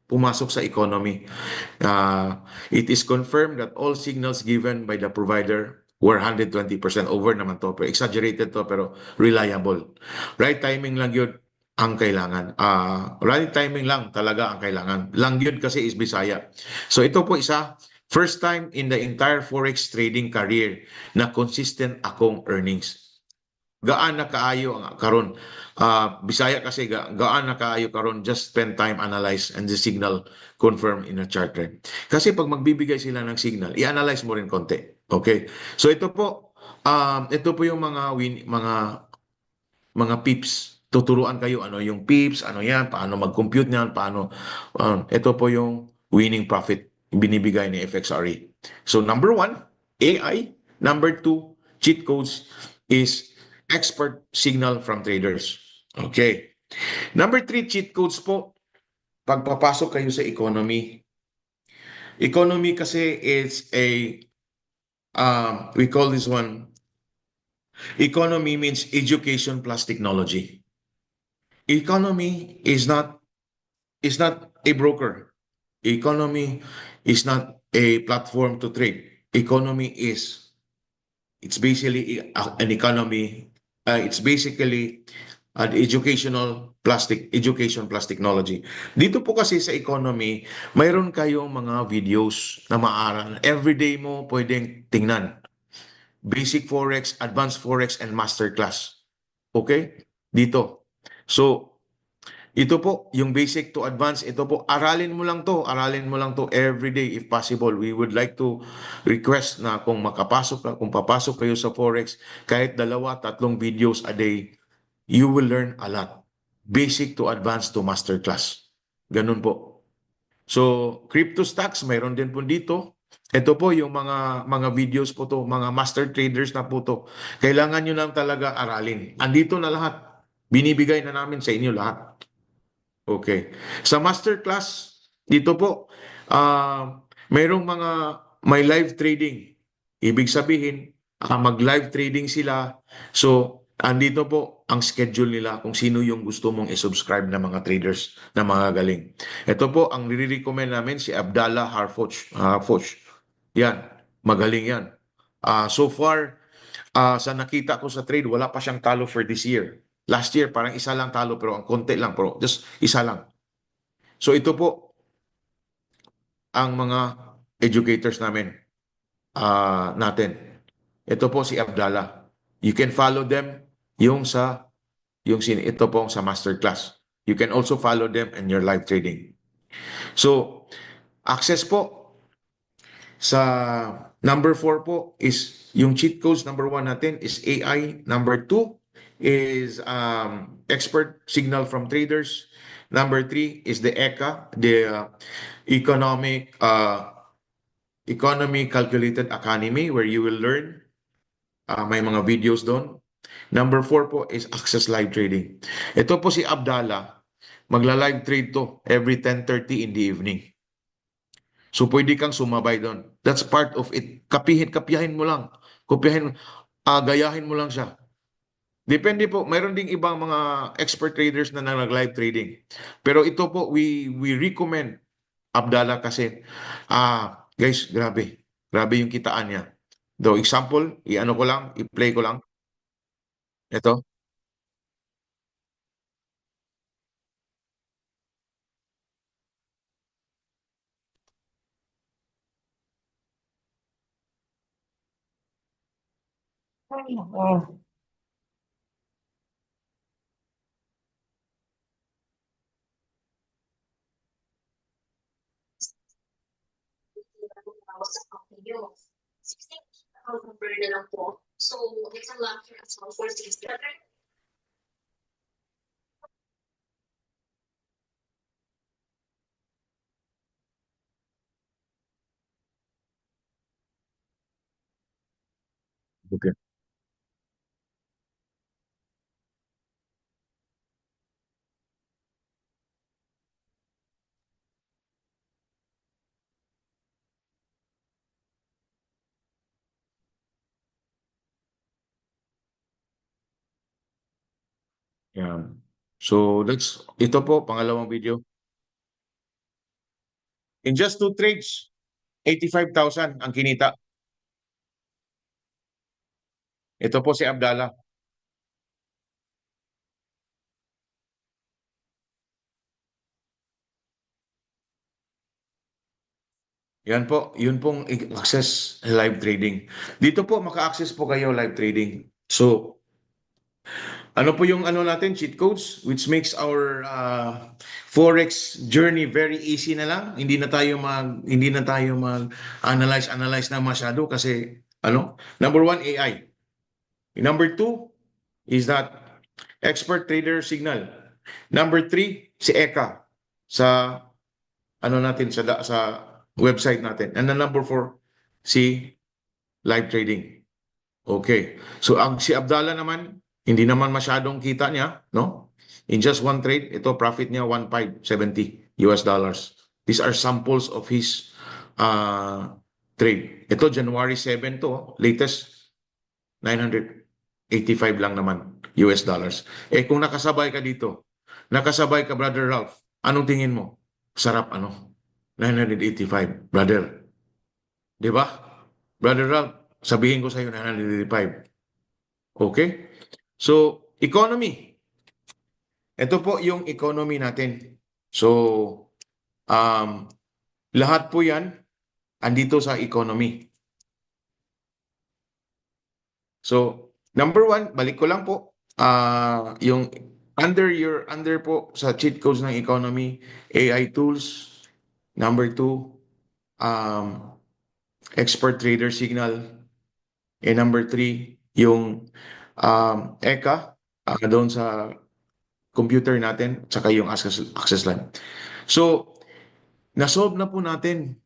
pumasok sa economy. It is confirmed that all signals given by the provider were 120% over naman to. Pero exaggerated to, pero reliable. Right timing lang yun ang kailangan. Right timing lang talaga ang kailangan. Lang yun kasi is Bisaya. So ito po first time in the entire Forex trading career na consistent akong earnings. Gaan na kaayo ang karon. Bisaya kasi gaan na kaayo karon, just spend time analyze and the signal confirm in a chart trend. Kasi pag magbibigay sila ng signal, i-analyze mo rin konti. Okay? So ito po yung mga pips. Tuturuan kayo ano yung pips, ano yan, paano mag-compute niyan, paano ito po yung winning profit binibigay ni FXRE. So number 1, AI. Number 2, cheat codes is expert signal from traders. Okay. Number 3, cheat codes po, pagpapasok kayo sa economy. Economy kasi is we call this one, economy means education plus technology. Economy is not a broker. Economy is not a platform to trade. Economy it's basically an economy. It's basically an education plus technology. Dito po kasi sa economy, mayroon kayong mga videos na maaral. Everyday mo pwedeng tingnan. Basic Forex, Advanced Forex, and Masterclass. Okay? Dito. So, ito po, yung basic to advanced, ito po, aralin mo lang to. Aralin mo lang to every day if possible. We would like to request na kung kung papasok kayo sa Forex, kahit 2, 3 videos a day, you will learn a lot. Basic to advanced to masterclass. Ganun po. So, crypto stocks, mayroon din po dito. Ito po yung mga videos po to, mga master traders na po to. Kailangan nyo lang talaga aralin. Andito na lahat. Binibigay na namin sa inyo lahat. Okay. Sa masterclass, dito po, mayroong may live trading. Ibig sabihin, mag-live trading sila. So, andito po ang schedule nila kung sino yung gusto mong i-subscribe na mga traders na mga galing. Ito po, ang nire-recommend namin si Abdallah Harfoch. Yan, magaling yan. So far, sa nakita ko sa trade, wala pa siyang talo for this year. Last year, parang isa lang talo, pero ang konti lang, pero just isa lang. So ito po ang mga educators natin. Ito po si Abdallah. You can follow them ito po sa masterclass. You can also follow them in your live trading. So, access po sa number 4 po is yung cheat codes. Number 1 natin is AI. Number 2 is expert signal from traders. Number 3 is the ECA, the economy calculated academy, where you will learn. May mga videos doon. Number 4 po is access live trading. Ito po si Abdallah, magla-live trade to every 10:30 in the evening. So pwede kang sumabay doon. That's part of it. Kapiyahin mo lang. Gayahin mo lang siya. Depende po, mayroon ding ibang mga expert traders na nag-live trading. Pero ito po, we recommend Abdallah kasi, guys, grabe. Grabe yung kitaan niya. Though example, i-play ko lang. Ito.
sa company nyo. 16,000 per na lang po. So, it's a lot for us for 60.
Okay. Yan. So, ito po, pangalawang video. In just 2 trades, 85,000 ang kinita. Ito po si Abdallah. Yan po, yun pong access live trading. Dito po, maka-access po kayo live trading. So, ano po yung natin, cheat codes, which makes our Forex journey very easy na lang. Hindi na tayo mag-analyze na masyado kasi, number 1, AI. Number 2 is that expert trader signal. Number 3, si ECA sa natin sa website natin. And then number 4, si live trading. Okay. So si Abdallah naman, hindi naman masyadong kita niya, no? In just one trade, ito profit niya $1,570. These are samples of his trade. Ito January 7 to, latest 985 lang naman US dollars. Kung nakasabay ka dito, nakasabay ka Brother Ralph, anong tingin mo? Sarap 985, brother. 'Di ba? Brother Ralph, sabihin ko sa iyo 985. Okay? So, economy. Ito po yung economy natin. So, lahat po 'yan andito sa economy. So, number one, balik ko lang po, yung under po sa cheat codes ng economy, AI tools. Number two, um, expert trader signal. And number three, yung ECA, doon sa computer natin, tsaka yung access line. So, nasolve na po natin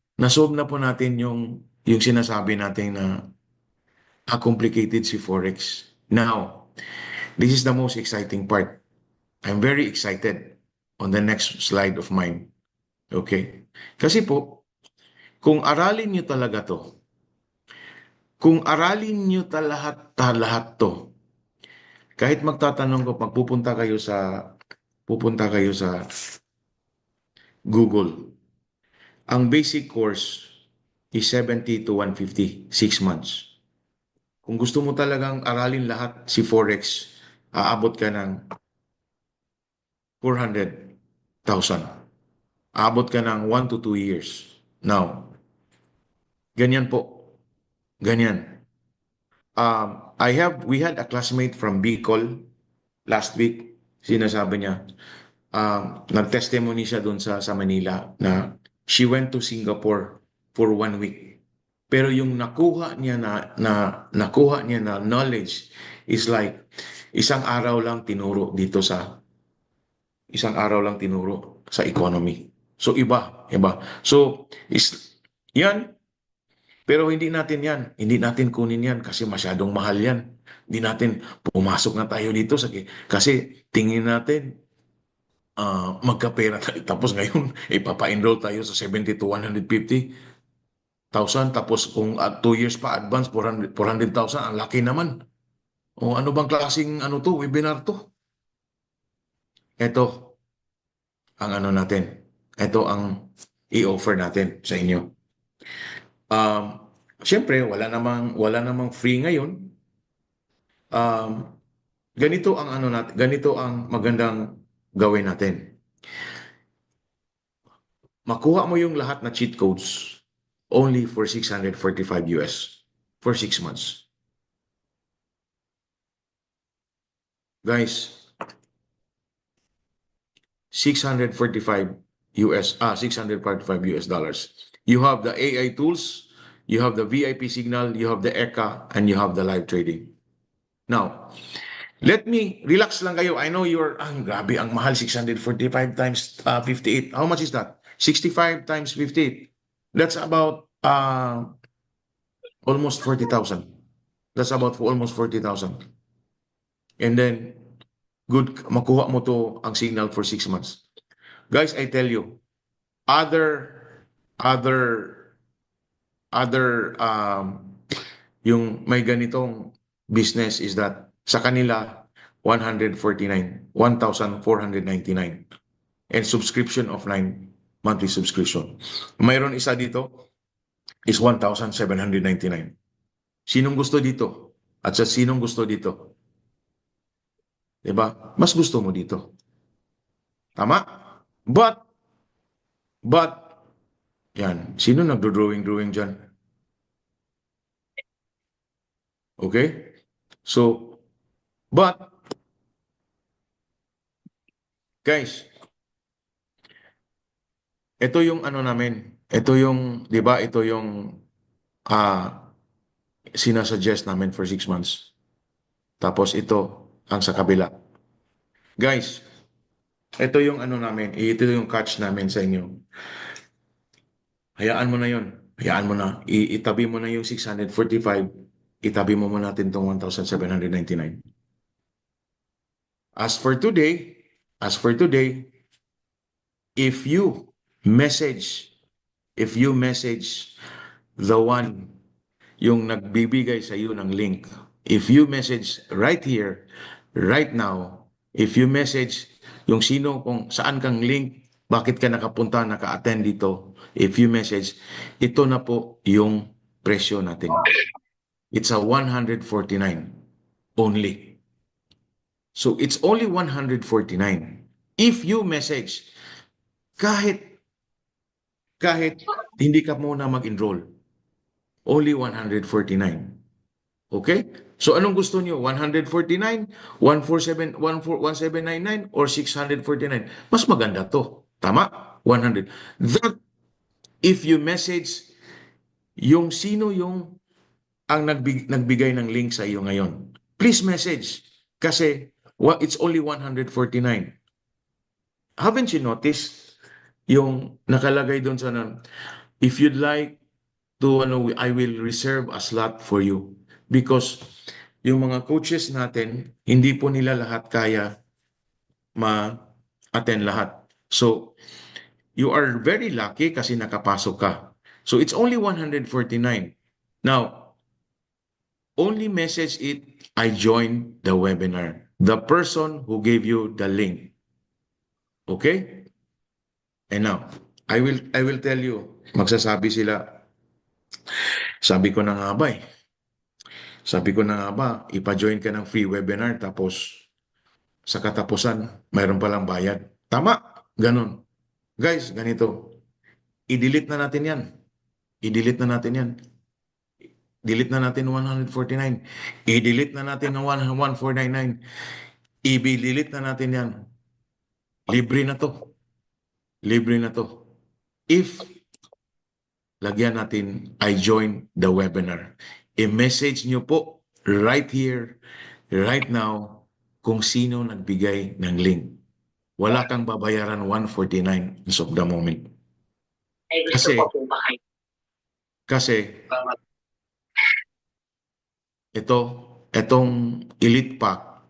yung sinasabi natin na complicated si Forex. Now, this is the most exciting part. I'm very excited on the next slide of mine. Okay? Kasi po, kung aralin nyo talaga to, kung aralin nyo lahat to, kahit magtatanong ko, pupunta kayo sa Google, ang basic course is 70 to 150, 6 months. Kung gusto mo talagang aralin lahat si Forex, aabot ka ng 400,000. Aabot ka ng 1 to 2 years. Now, ganyan po. Ganyan. We had a classmate from Bicol last week. Sinasabi niya, nag-testimony siya doon sa Manila na she went to Singapore for 1 week. Pero yung nakuha niya na knowledge is like isang araw lang tinuro sa economy. So iba. So yan, pero hindi natin kunin yan kasi masyadong mahal yan. Hindi natin pumasok na tayo dito kasi tingin natin magkapera tayo. Tapos ngayon, ipapa-enroll tayo sa 70 to 150,000. Tapos kung 2 years pa advance, 400,000, ang laki naman. O ano bang klaseng webinar to? Ito ang natin. Ito ang i-offer natin sa inyo. Siyempre, wala namang free ngayon. Ganito ang magandang gawin natin. Makuha mo yung lahat na cheat codes only for 645 US for 6 months. Guys, 645 US dollars. You have the AI tools, you have the VIP signal, you have the ECA, and you have the live trading. Now, let me relax lang kayo. I know grabe ang mahal, 645 times 58. How much is that? 65 times 58. That's about almost 40,000. That's about almost 40,000. And then, makuha mo to ang signal for 6 months. Guys, I tell you, other yung may ganitong business is that sa kanila 1,499 and subscription of 9 monthly subscription. Mayroon isa dito is 1,799. Sinong gusto dito? At sa sinong gusto dito? Diba? Mas gusto mo dito. Tama? But, yan. Sino nagdo-drawing dyan? Okay? So, but, guys, ito yung namin. Ito yung, di ba, ito yung sinasuggest namin for 6 months. Tapos ito ang sa kabila. Guys, ito yung namin. Ito yung catch namin sa inyo. Hayaan mo na yun. Hayaan mo na. Itabi mo na yung 645. Itabi mo natin itong 1,799. As for today, if you message the one yung nagbibigay sa iyo ng link, if you message right here, right now, if you message yung kung saan kang link, bakit ka naka-attend dito, if you message, ito na po yung presyo natin. It's a 149 only. So it's only 149. If you message, kahit hindi ka muna mag-enroll, only 149. Okay? So anong gusto niyo? 149, 147, 1799 or 649? Mas maganda to. Tama? 100. That if you message yung sino yung ang nagbigay ng link sa iyo ngayon. Please message kasi it's only 149. Haven't you noticed yung nakalagay doon sa if you'd like to I will reserve a slot for you because yung mga coaches natin hindi po nila lahat kaya ma-attend lahat. So you are very lucky kasi nakapasok ka. So it's only 149. Now, only message it, I joined the webinar. The person who gave you the link. Okay? And now, I will tell you, magsasabi sila, sabi ko na nga ba eh. Sabi ko na nga ba, ipa-join ka ng free webinar tapos sa katapusan, mayroon palang bayad. Tama, ganun. Guys, ganito. I-delete na natin yan. I-delete na natin yan. Delete na natin 149. I-delete na natin ng 1499. I-delete na natin yan. Libre na to. Libre na to. If lagyan natin, I join the webinar. I-message nyo po right here, right now, kung sino nagbigay ng link. Wala kang babayaran 149 as of the moment. Kasi itong Elite Pack,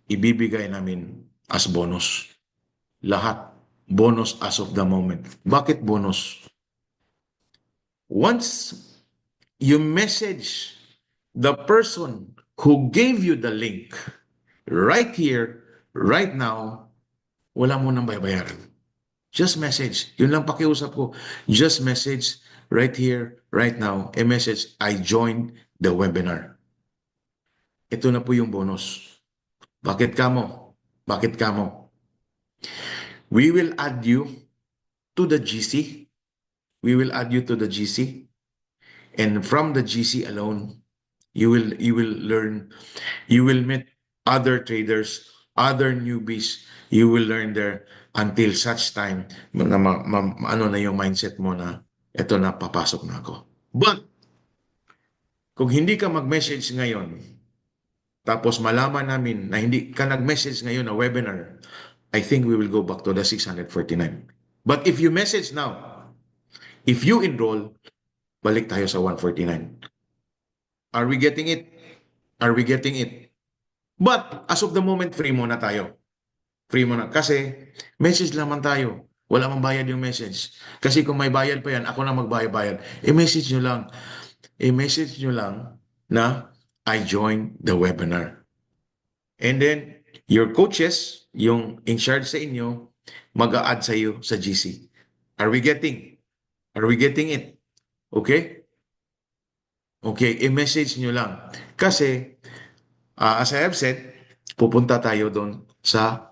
ibibigay namin as bonus. Lahat. Bonus as of the moment. Bakit bonus? Once you message the person who gave you the link right here, right now, wala mo nang bayaran. Just message. Yun lang pakiusap ko. Just message right here, right now. A message, I joined the webinar. Ito na po yung bonus. Bakit kamo? Bakit kamo? We will add you to the GC. We will add you to the GC. And from the GC alone, you will learn, you will meet other traders, other newbies. You will learn there until such time na ano na yung mindset mo na eto na, papasok na ako. But kung hindi ka mag-message ngayon, tapos malaman namin na hindi ka nag-message ngayon na webinar, I think we will go back to the 649. But if you message now, if you enroll, balik tayo sa 149. Are we getting it? Are we getting it? But as of the moment, free muna tayo. Free muna. Kasi message lamang tayo. Wala mang bayad yung message. Kasi kung may bayad pa yan, ako na magbayad-bayad. I-message nyo lang. I-message nyo lang na I joined the webinar. And then, your coaches, yung in charge sa inyo, mag-a-add sa iyo sa GC. Are we getting? Are we getting it? Okay? Okay, i-message nyo lang. Kasi, as I have said, pupunta tayo doon sa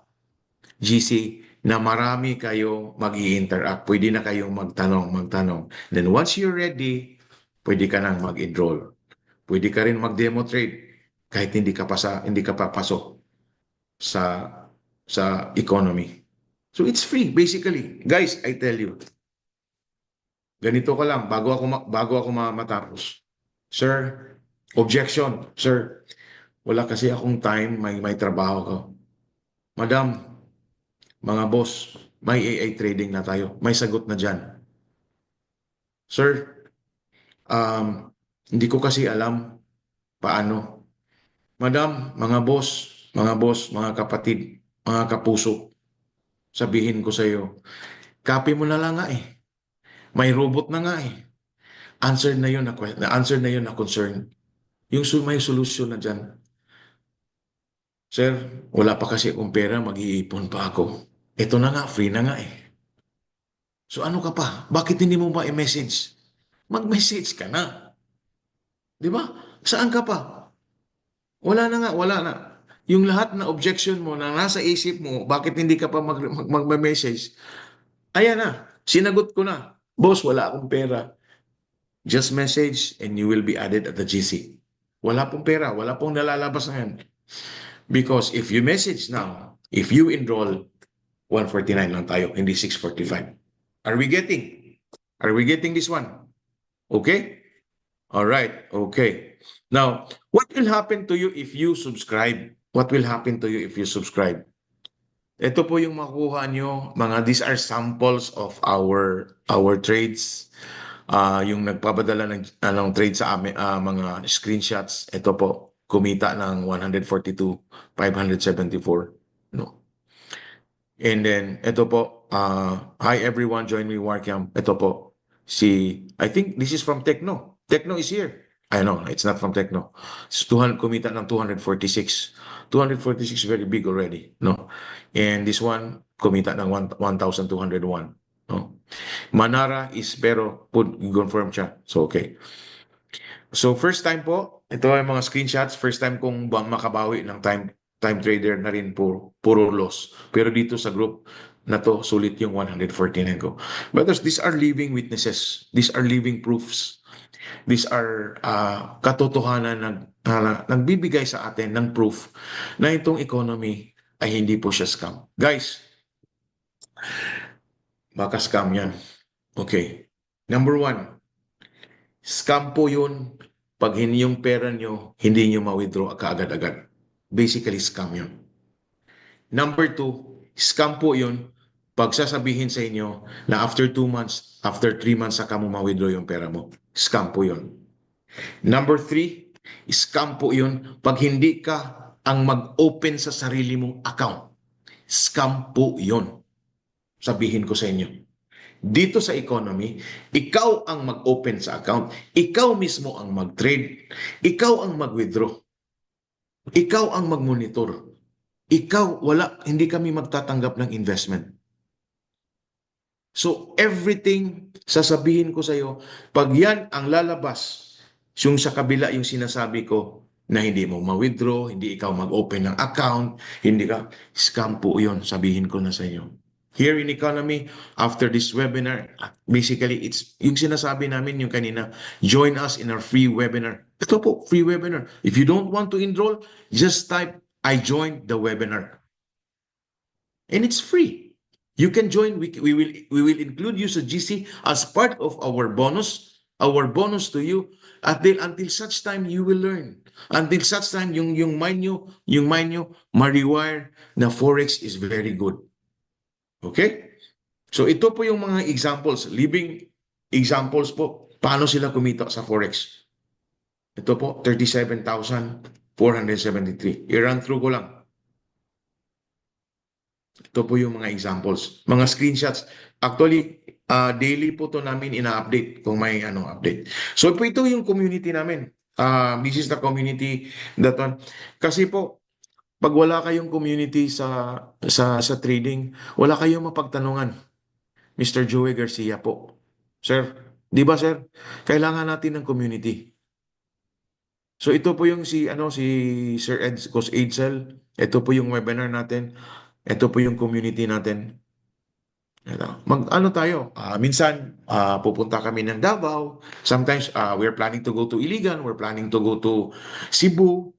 GC na marami kayo mag-i-interact. Pwede na kayong magtanong. Then once you're ready, pwede ka nang mag-enroll. Pwede ka rin mag-demo trade kahit hindi ka papasok sa economy. So it's free basically. Guys, I tell you. Ganito ka lang bago ako matapos. Sir, objection. Sir, wala kasi akong time, may trabaho ko. Madam, mga boss, may AI trading na tayo. May sagot na dyan. Sir, hindi ko kasi alam paano. Madam, mga boss, mga kapatid, mga kapuso, sabihin ko sa iyo, copy mo na lang nga eh. May robot na nga eh. Answer na yun na concern. Yung may solusyon na dyan. Sir, wala pa kasi akong pera, mag-iipon pa ako. Ito na nga, free na nga eh. So ano ka pa? Bakit hindi mo ba i-message? Mag-message ka na. Di ba? Saan ka pa? Wala na nga, wala na. Yung lahat na objection mo na nasa isip mo, bakit hindi ka pa mag-message? Ayan na, sinagot ko na. Boss, wala akong pera. Just message and you will be added at the GC. Wala pong pera, wala pong nalalabas na yan. Because if you message now, if you enroll, 149 lang tayo, hindi 645. Are we getting? Are we getting this one? Okay? All right. Okay. Now, what will happen to you if you subscribe? What will happen to you if you subscribe? Ito po yung makuha nyo, these are samples of our trades. Yung nagpapadala ng trade sa amin, mga screenshots. Ito po, kumita ng 142,574. No. And then, ito po, hi everyone, join me Warcamp. Ito po, I think this is from Tecno. Tecno is here. I know, it's not from Tecno. It's 200, kumita ng 246. 246 very big already, no? And this one, kumita ng 1,201, no? Manara is, pero, confirm siya. So, okay. So, first time po, ito ay mga screenshots. First time kong makabawi ng time trader na rin puro loss. Pero dito sa group na to, sulit yung 149 ko. But these are living witnesses. These are living proofs. These are katotohanan na nagbibigay sa atin ng proof na itong economy ay hindi po siya scam. Guys, baka scam yan. Okay. Number 1, scam po yun pag hindi yung pera nyo, hindi nyo ma-withdraw kaagad-agad. Basically, scam yun. Number 2, scam po yun pag sasabihin sa inyo na after 2 months, after 3 months, saka mo ma-withdraw yung pera mo. Scam po yun. Number 3, scam po yun pag hindi ka ang mag-open sa sarili mong account. Scam po yun. Sabihin ko sa inyo. Dito sa economy, ikaw ang mag-open sa account, ikaw mismo ang mag-trade, ikaw ang mag-withdraw, ikaw ang mag-monitor, hindi kami magtatanggap ng investment. So everything sasabihin ko sa iyo, pag yan ang lalabas, yung sa kabila yung sinasabi ko na hindi mo ma-withdraw, hindi ikaw mag-open ng account, hindi ka, scam po yun, sabihin ko na sa iyo. Here in Economy, after this webinar, basically, it's yung sinasabi namin yung kanina, join us in our free webinar. Ito po, free webinar. If you don't want to enroll, just type, I joined the webinar. And it's free. You can join. We will include you sa GC as part of our bonus to you. Until such time you will learn. Until such time yung mind nyo ma-rewire na Forex is very good. Okay? So ito po yung mga examples, living examples po, paano sila kumita sa Forex. Ito po, 37,473. I-run through ko lang. Ito po yung mga examples, mga screenshots. Actually, daily po to namin ina-update kung may update. So ito yung community namin. This is the community that one. Kasi po, pag wala kayong community sa trading, wala kayong mapagtanungan. Mr. Joey Garcia po. Sir, di ba sir? Kailangan natin ng community. So ito po yung si Sir Coach Edsel. Ito po yung webinar natin. Ito po yung community natin. Tayo? Minsan pupunta kami ng Davao. Sometimes we're planning to go to Iligan. We're planning to go to Cebu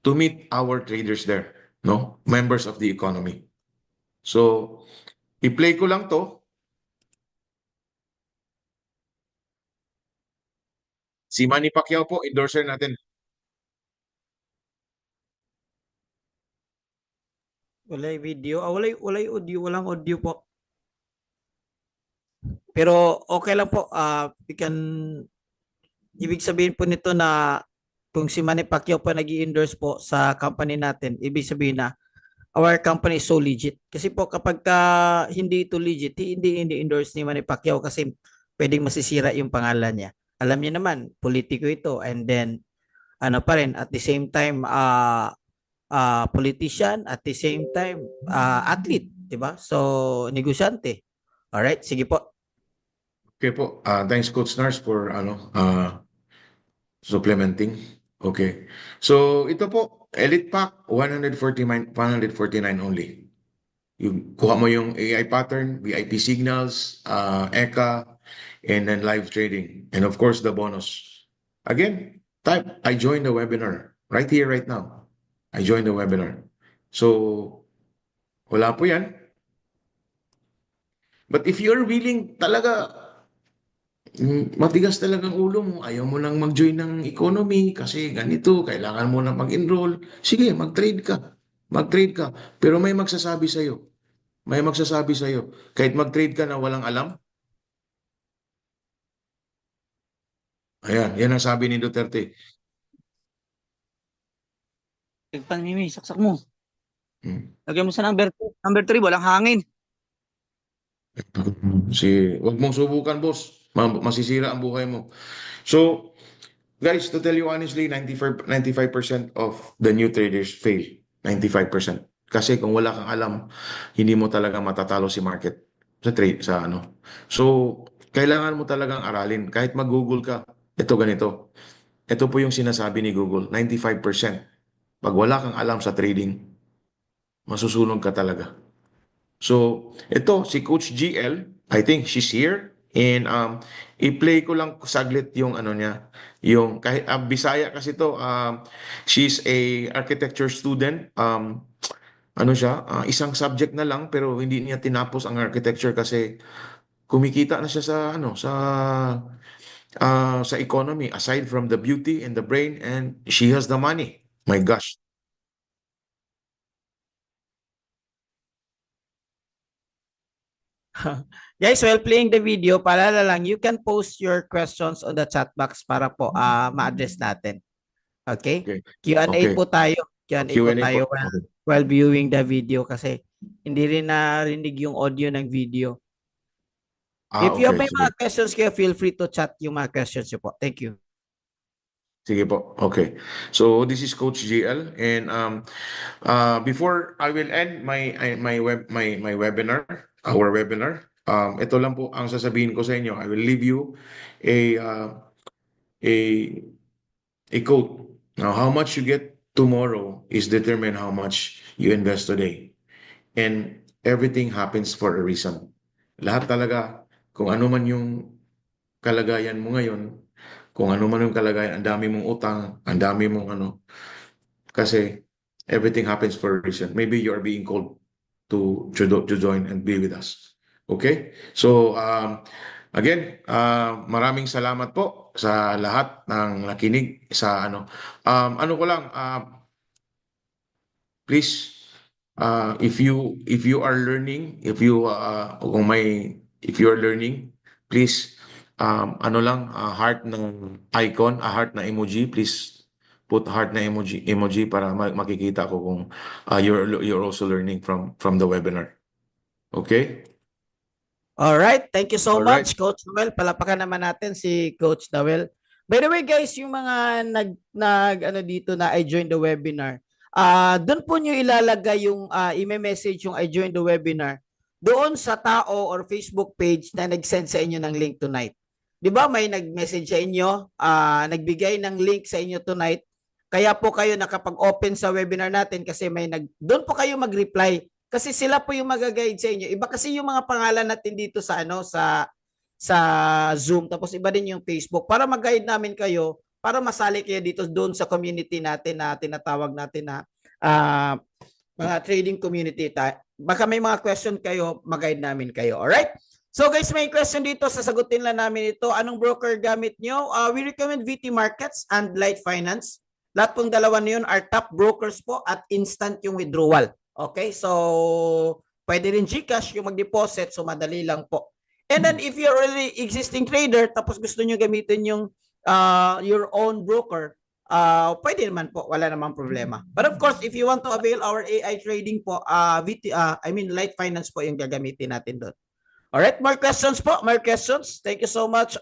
to meet our traders there, no? Members of the economy. So, i-play ko lang to. Si Manny Pacquiao po, endorser natin.
Walay video. Walay audio. Walang audio po. Pero okay lang po. Ibig sabihin po nito na kung si Manny Pacquiao pa nag-i-endorse po sa company natin, ibig sabihin na our company is so legit. Kasi po kapag hindi ito legit, hindi endorse ni Manny Pacquiao kasi pwedeng masisira yung pangalan niya. Alam niyo naman, politiko ito, and then pa rin at the same time politician, at the same time athlete, 'di ba? So negosyante. All right, sige po.
Okay po. Thanks Coach Nars for supplementing. Okay. So ito po, Elite Pack 149 only. Yung kuha mo yung AI pattern, VIP signals, ECA, and then live trading. And of course, the bonus. Again, type, I joined the webinar. Right here, right now. I joined the webinar. So, wala po yan. But if you're willing talaga, matigas talagang ulo mo, ayaw mo lang mag-join ng economy kasi ganito, kailangan mo na mag-enroll. Sige, mag-trade ka. Mag-trade ka. Pero may magsasabi sa'yo. May magsasabi sa'yo. Kahit mag-trade ka na walang alam. Ayan, yan ang sabi ni Duterte.
Pan Mimi, saksak mo.
Hmm.
Lagyan mo sa number 3, walang hangin.
Wag mong subukan, boss. Masisira ang buhay mo. So, guys, to tell you honestly, 95% of the new traders fail. 95%. Kasi kung wala kang alam, hindi mo talaga matatalo si market sa trade, sa ano. So, kailangan mo talagang aralin. Kahit mag-Google ka, ito ganito. Ito po yung sinasabi ni Google, 95%. Pag wala kang alam sa trading, masusunog ka talaga. So, ito, si Coach GL, I think she's here. And i-play ko lang saglit yung ano niya, yung kahit Bisaya kasi to, she's a architecture student. Ano siya, isang subject na lang pero hindi niya tinapos ang architecture kasi kumikita na siya sa ano, sa economy aside from the beauty and the brain, and she has the money. My gosh.
Guys, while playing the video, paalala lang, you can post your questions on the chat box para po ma-address natin. Okay?
Okay.
Q&A
Okay.
po tayo. Q&A po
Q&A
tayo
po.
while viewing the video kasi hindi rin narinig yung audio ng video. If you have
Okay.
may mga questions kayo, feel free to chat yung mga questions nyo po. Thank you.
Sige po. Okay. So this is Coach GL, and before I will end my webinar, our webinar, ito lang po ang sasabihin ko sa inyo. I will leave you a a a quote. Now, how much you get tomorrow is determined how much you invest today. And everything happens for a reason. Lahat talaga, kung ano man yung kalagayan mo ngayon, kung ano man yung kalagayan, ang dami mong utang, ang dami mong ano, kasi everything happens for a reason. Maybe you are being called to join and be with us. Okay? So, again, maraming salamat po sa lahat ng nakinig sa ano. Ano ko lang, please, if you are learning, if you are learning, please, ano lang, heart ng icon, a heart na emoji, please put heart na emoji para makikita ko kung you're also learning from the webinar. Okay?
All right, thank you so
All right.
much, Coach Noel. Palapakan naman natin si Coach Noel. By the way, guys, yung mga ano dito na I joined the webinar, doon po nyo ilalagay yung i-message yung I joined the webinar doon sa tao or Facebook page na nag-send sa inyo ng link tonight. 'Di ba may nag-message sa inyo, nagbigay ng link sa inyo tonight. Kaya po kayo nakapag-open sa webinar natin kasi doon po kayo mag-reply. Kasi sila po yung mag-guide sa inyo. Iba kasi yung mga pangalan natin dito sa sa Zoom, tapos iba din yung Facebook para mag-guide namin kayo para masali kayo dito doon sa community natin na tinatawag natin na mga trading community. Baka may mga question kayo, mag-guide namin kayo. Alright? So guys, may question dito, sasagutin lang namin ito. Anong broker gamit nyo? We recommend VT Markets and Light Finance. Lahat pong dalawa na yun are top brokers po at instant yung withdrawal. Okay, so pwede rin GCash yung mag-deposit, so madali lang po. And then if you're already existing trader, tapos gusto nyo gamitin yung your own broker, pwede naman po, wala namang problema. But of course, if you want to avail our AI trading po, Light Finance po yung gagamitin natin doon. Alright, more questions po, more questions. Thank you so much,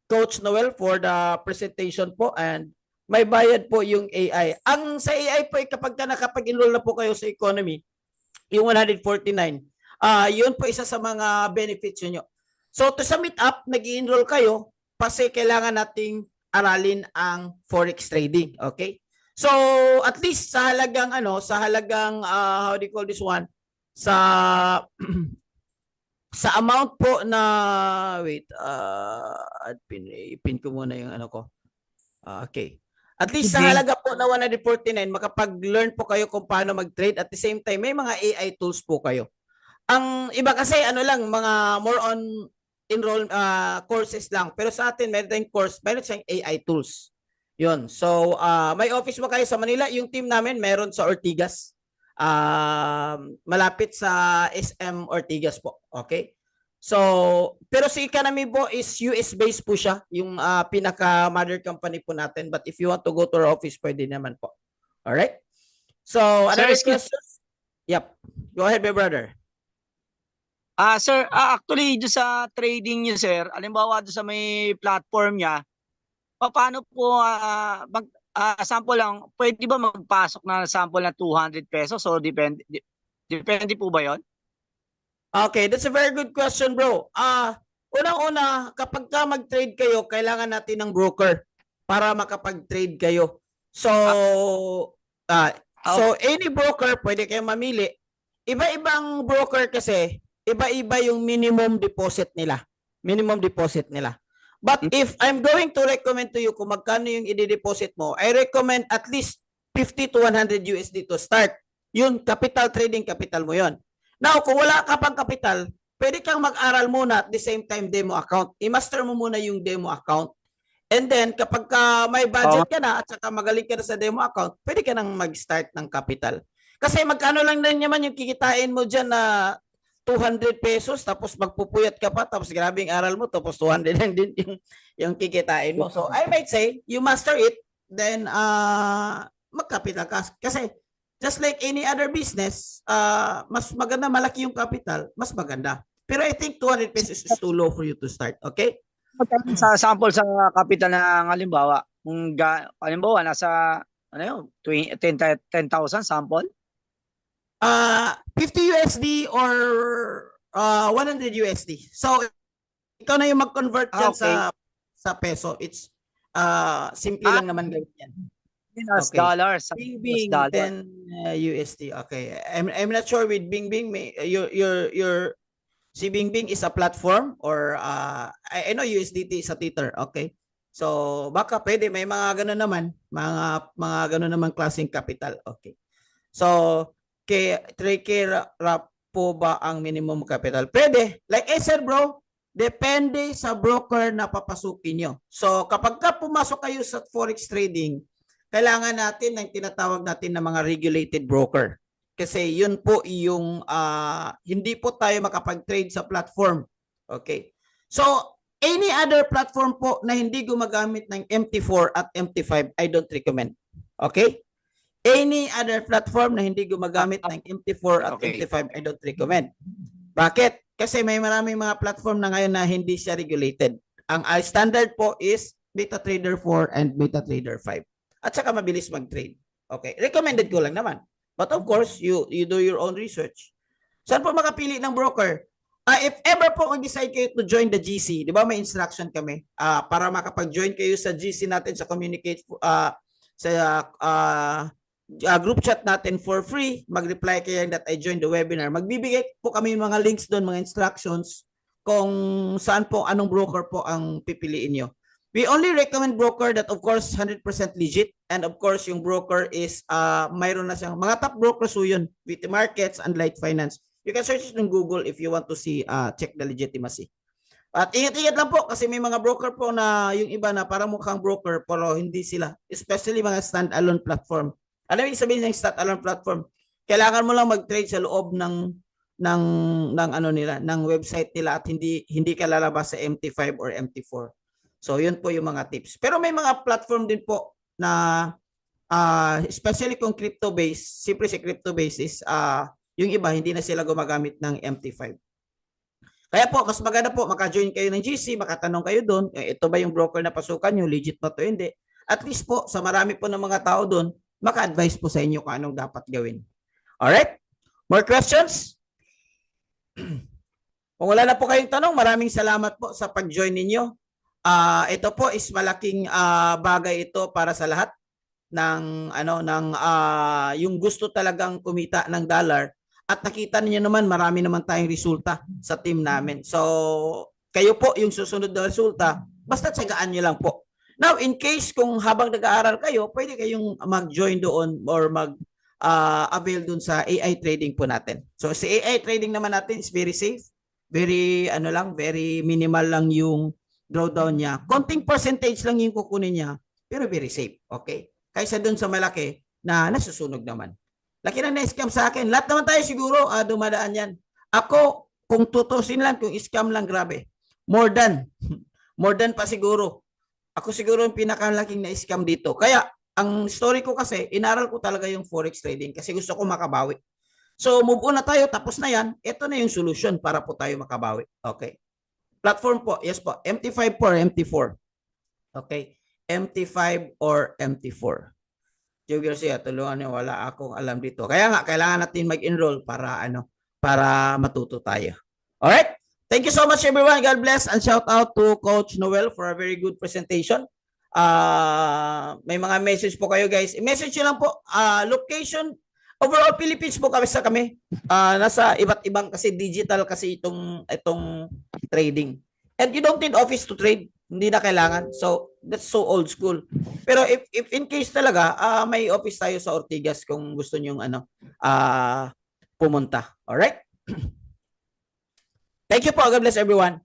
Coach Noel, for the presentation po, and may bayad po yung AI. Ang sa AI po, kapag nakapag-enroll na po kayo sa economy, yung 149, yun po isa sa mga benefits nyo. So to sum it up, nag-enroll kayo kasi kailangan nating aralin ang forex trading. Okay? So at least sa halagang how do you call this one? Sa amount po na wait, pin ko muna yung ano ko. Okay. At least sa
Sige.
halaga po na 149, makapag-learn po kayo kung paano mag-trade. At the same time, may mga AI tools po kayo. Ang iba kasi ano lang, mga more on courses lang. Pero sa atin, meron tayong course, meron siyang AI tools. Yun. So, may office mo kayo sa Manila. Yung team namin, meron sa Ortigas. Malapit sa SM Ortigas po. Okay? So, pero si Economy po is US based po siya, yung pinaka mother company po natin. But if you want to go to our office, pwede naman po. All right? So, another question? Yep. Go ahead, my brother.
Sir, actually doon sa trading niyo, sir, halimbawa doon sa may platform niya, paano po sample lang, pwede ba magpasok na sample na 200 pesos o depende po ba 'yon?
Okay, that's a very good question, bro. Unang-una, kapag ka mag-trade kayo, kailangan natin ng broker para makapag-trade kayo. So, any broker, pwede kayong mamili. Iba-ibang broker kasi, iba-iba yung minimum deposit nila. Minimum deposit nila. But if I'm going to recommend to you kung magkano yung i-deposit mo, I recommend at least 50 to 100 USD to start. Yun, capital trading, capital mo yon. Now, kung wala ka pang capital, pwede kang mag-aral muna at the same time demo account. I-master mo muna yung demo account. And then, kapag may budget ka na at saka magaling ka na sa demo account, pwede ka nang mag-start ng capital. Kasi magkano lang din naman yung kikitain mo dyan na 200 pesos, tapos magpupuyat ka pa, tapos grabe yung aral mo, tapos 200 lang din yung kikitain mo. So, I might say, you master it, then mag-capital ka. Kasi, just like any other business, mas maganda, malaki yung capital, mas maganda. Pero I think 200 pesos is too low for you to start, okay?
Sa sample sa capital ng halimbawa, kung halimbawa nasa 10,000 sample?
50 USD or 100 USD. So, ikaw na yung mag-convert dyan sa peso. It's simple lang naman gawin yan.
Okay. Dollars.
Bing 10 USD. Okay. I'm not sure with Bing. Your si Bing is a platform or I know USDT is a Tether. Okay. So baka pwede may mga gano'n naman, mga gano'n naman klaseng capital. Okay. So po ba ang minimum capital? Pwede. Like I said, bro, depende sa broker na papasukin nyo. So kapag ka pumasok kayo sa forex trading, kailangan natin ng tinatawag natin na mga regulated broker. Kasi yun po yung hindi po tayo makapag-trade sa platform. Okay. So, any other platform po na hindi gumagamit ng MT4 at MT5, I don't recommend. Okay? Any other platform na hindi gumagamit ng MT4 at MT5, I don't recommend. Bakit? Kasi may maraming mga platform na ngayon na hindi siya regulated. Ang standard po is MetaTrader 4 and MetaTrader 5. At saka mabilis mag-trade. Okay. Recommended ko lang naman. But of course, you do your own research. Saan po makapili ng broker? If ever po mag-decide kayo to join the GC, di ba may instruction kami para makapag-join kayo sa GC natin sa communicate sa group chat natin for free, mag-reply kayo that I joined the webinar. Magbibigay po kami mga links doon, mga instructions kung saan po, anong broker po ang pipiliin nyo. We only recommend broker that of course 100% legit, and of course yung broker is mayroon na siyang mga top brokers so yun, VT Markets and Light Finance. You can search it in Google if you want to see check the legitimacy. At ingat-ingat lang po kasi may mga broker po na yung iba na parang mukhang broker pero hindi sila, especially mga stand-alone platform. Alam mo sabihin ng stand-alone platform, kailangan mo lang mag-trade sa loob ng ano nila, ng website nila at hindi ka lalabas sa MT5 or MT4. So, yun po yung mga tips. Pero may mga platform din po na especially kung crypto-based, siyempre si crypto-based is yung iba, hindi na sila gumagamit ng MT5. Kaya po, mas maganda po, maka-join kayo ng GC, makatanong kayo doon, ito ba yung broker na pasukan nyo, legit ba to hindi? At least po, sa marami po ng mga tao doon, maka-advise po sa inyo kung anong dapat gawin. Alright? More questions? Kung wala na po kayong tanong, maraming salamat po sa pag-join ninyo. Ito po is malaking bagay ito para sa lahat ng yung gusto talagang kumita ng dollar at nakita niyo naman marami naman tayong resulta sa team namin. So kayo po yung susunod na resulta, basta tiyagaan niyo lang po. Now, in case kung habang nag-aaral kayo, pwede kayong mag-join doon or avail doon sa AI trading po natin. So, si AI trading naman natin is very safe. Very, very minimal lang yung drawdown niya. Konting percentage lang yung kukunin niya, pero very safe. Okay? Kaysa doon sa malaki na nasusunog naman. Laki na na-scam sa akin. Lahat naman tayo siguro dumadaan yan. Ako, kung tutusin lang, kung scam lang, grabe. More than pa siguro. Ako siguro yung pinakalaking na-scam dito. Kaya, ang story ko kasi, inaral ko talaga yung forex trading kasi gusto ko makabawi. So, move on na tayo. Tapos na yan. Ito na yung solution para po tayo makabawi. Okay. Platform po. Yes po. MT5 po or MT4. Okay. MT5 or MT4. Joe Garcia, tulungan niyo. Wala akong alam dito. Kaya nga, kailangan natin mag-enroll para matuto tayo. Alright? Thank you so much, everyone. God bless. And shout out to Coach Noel for a very good presentation. May mga message po kayo, guys. I-message nyo lang po. Location, overall Philippines po kami. Nasa iba't ibang kasi digital kasi itong trading. And you don't need office to trade. Hindi na kailangan. So, that's so old school. Pero if in case talaga, may office tayo sa Ortigas kung gusto nyo pumunta. Alright? Thank you po. God bless everyone.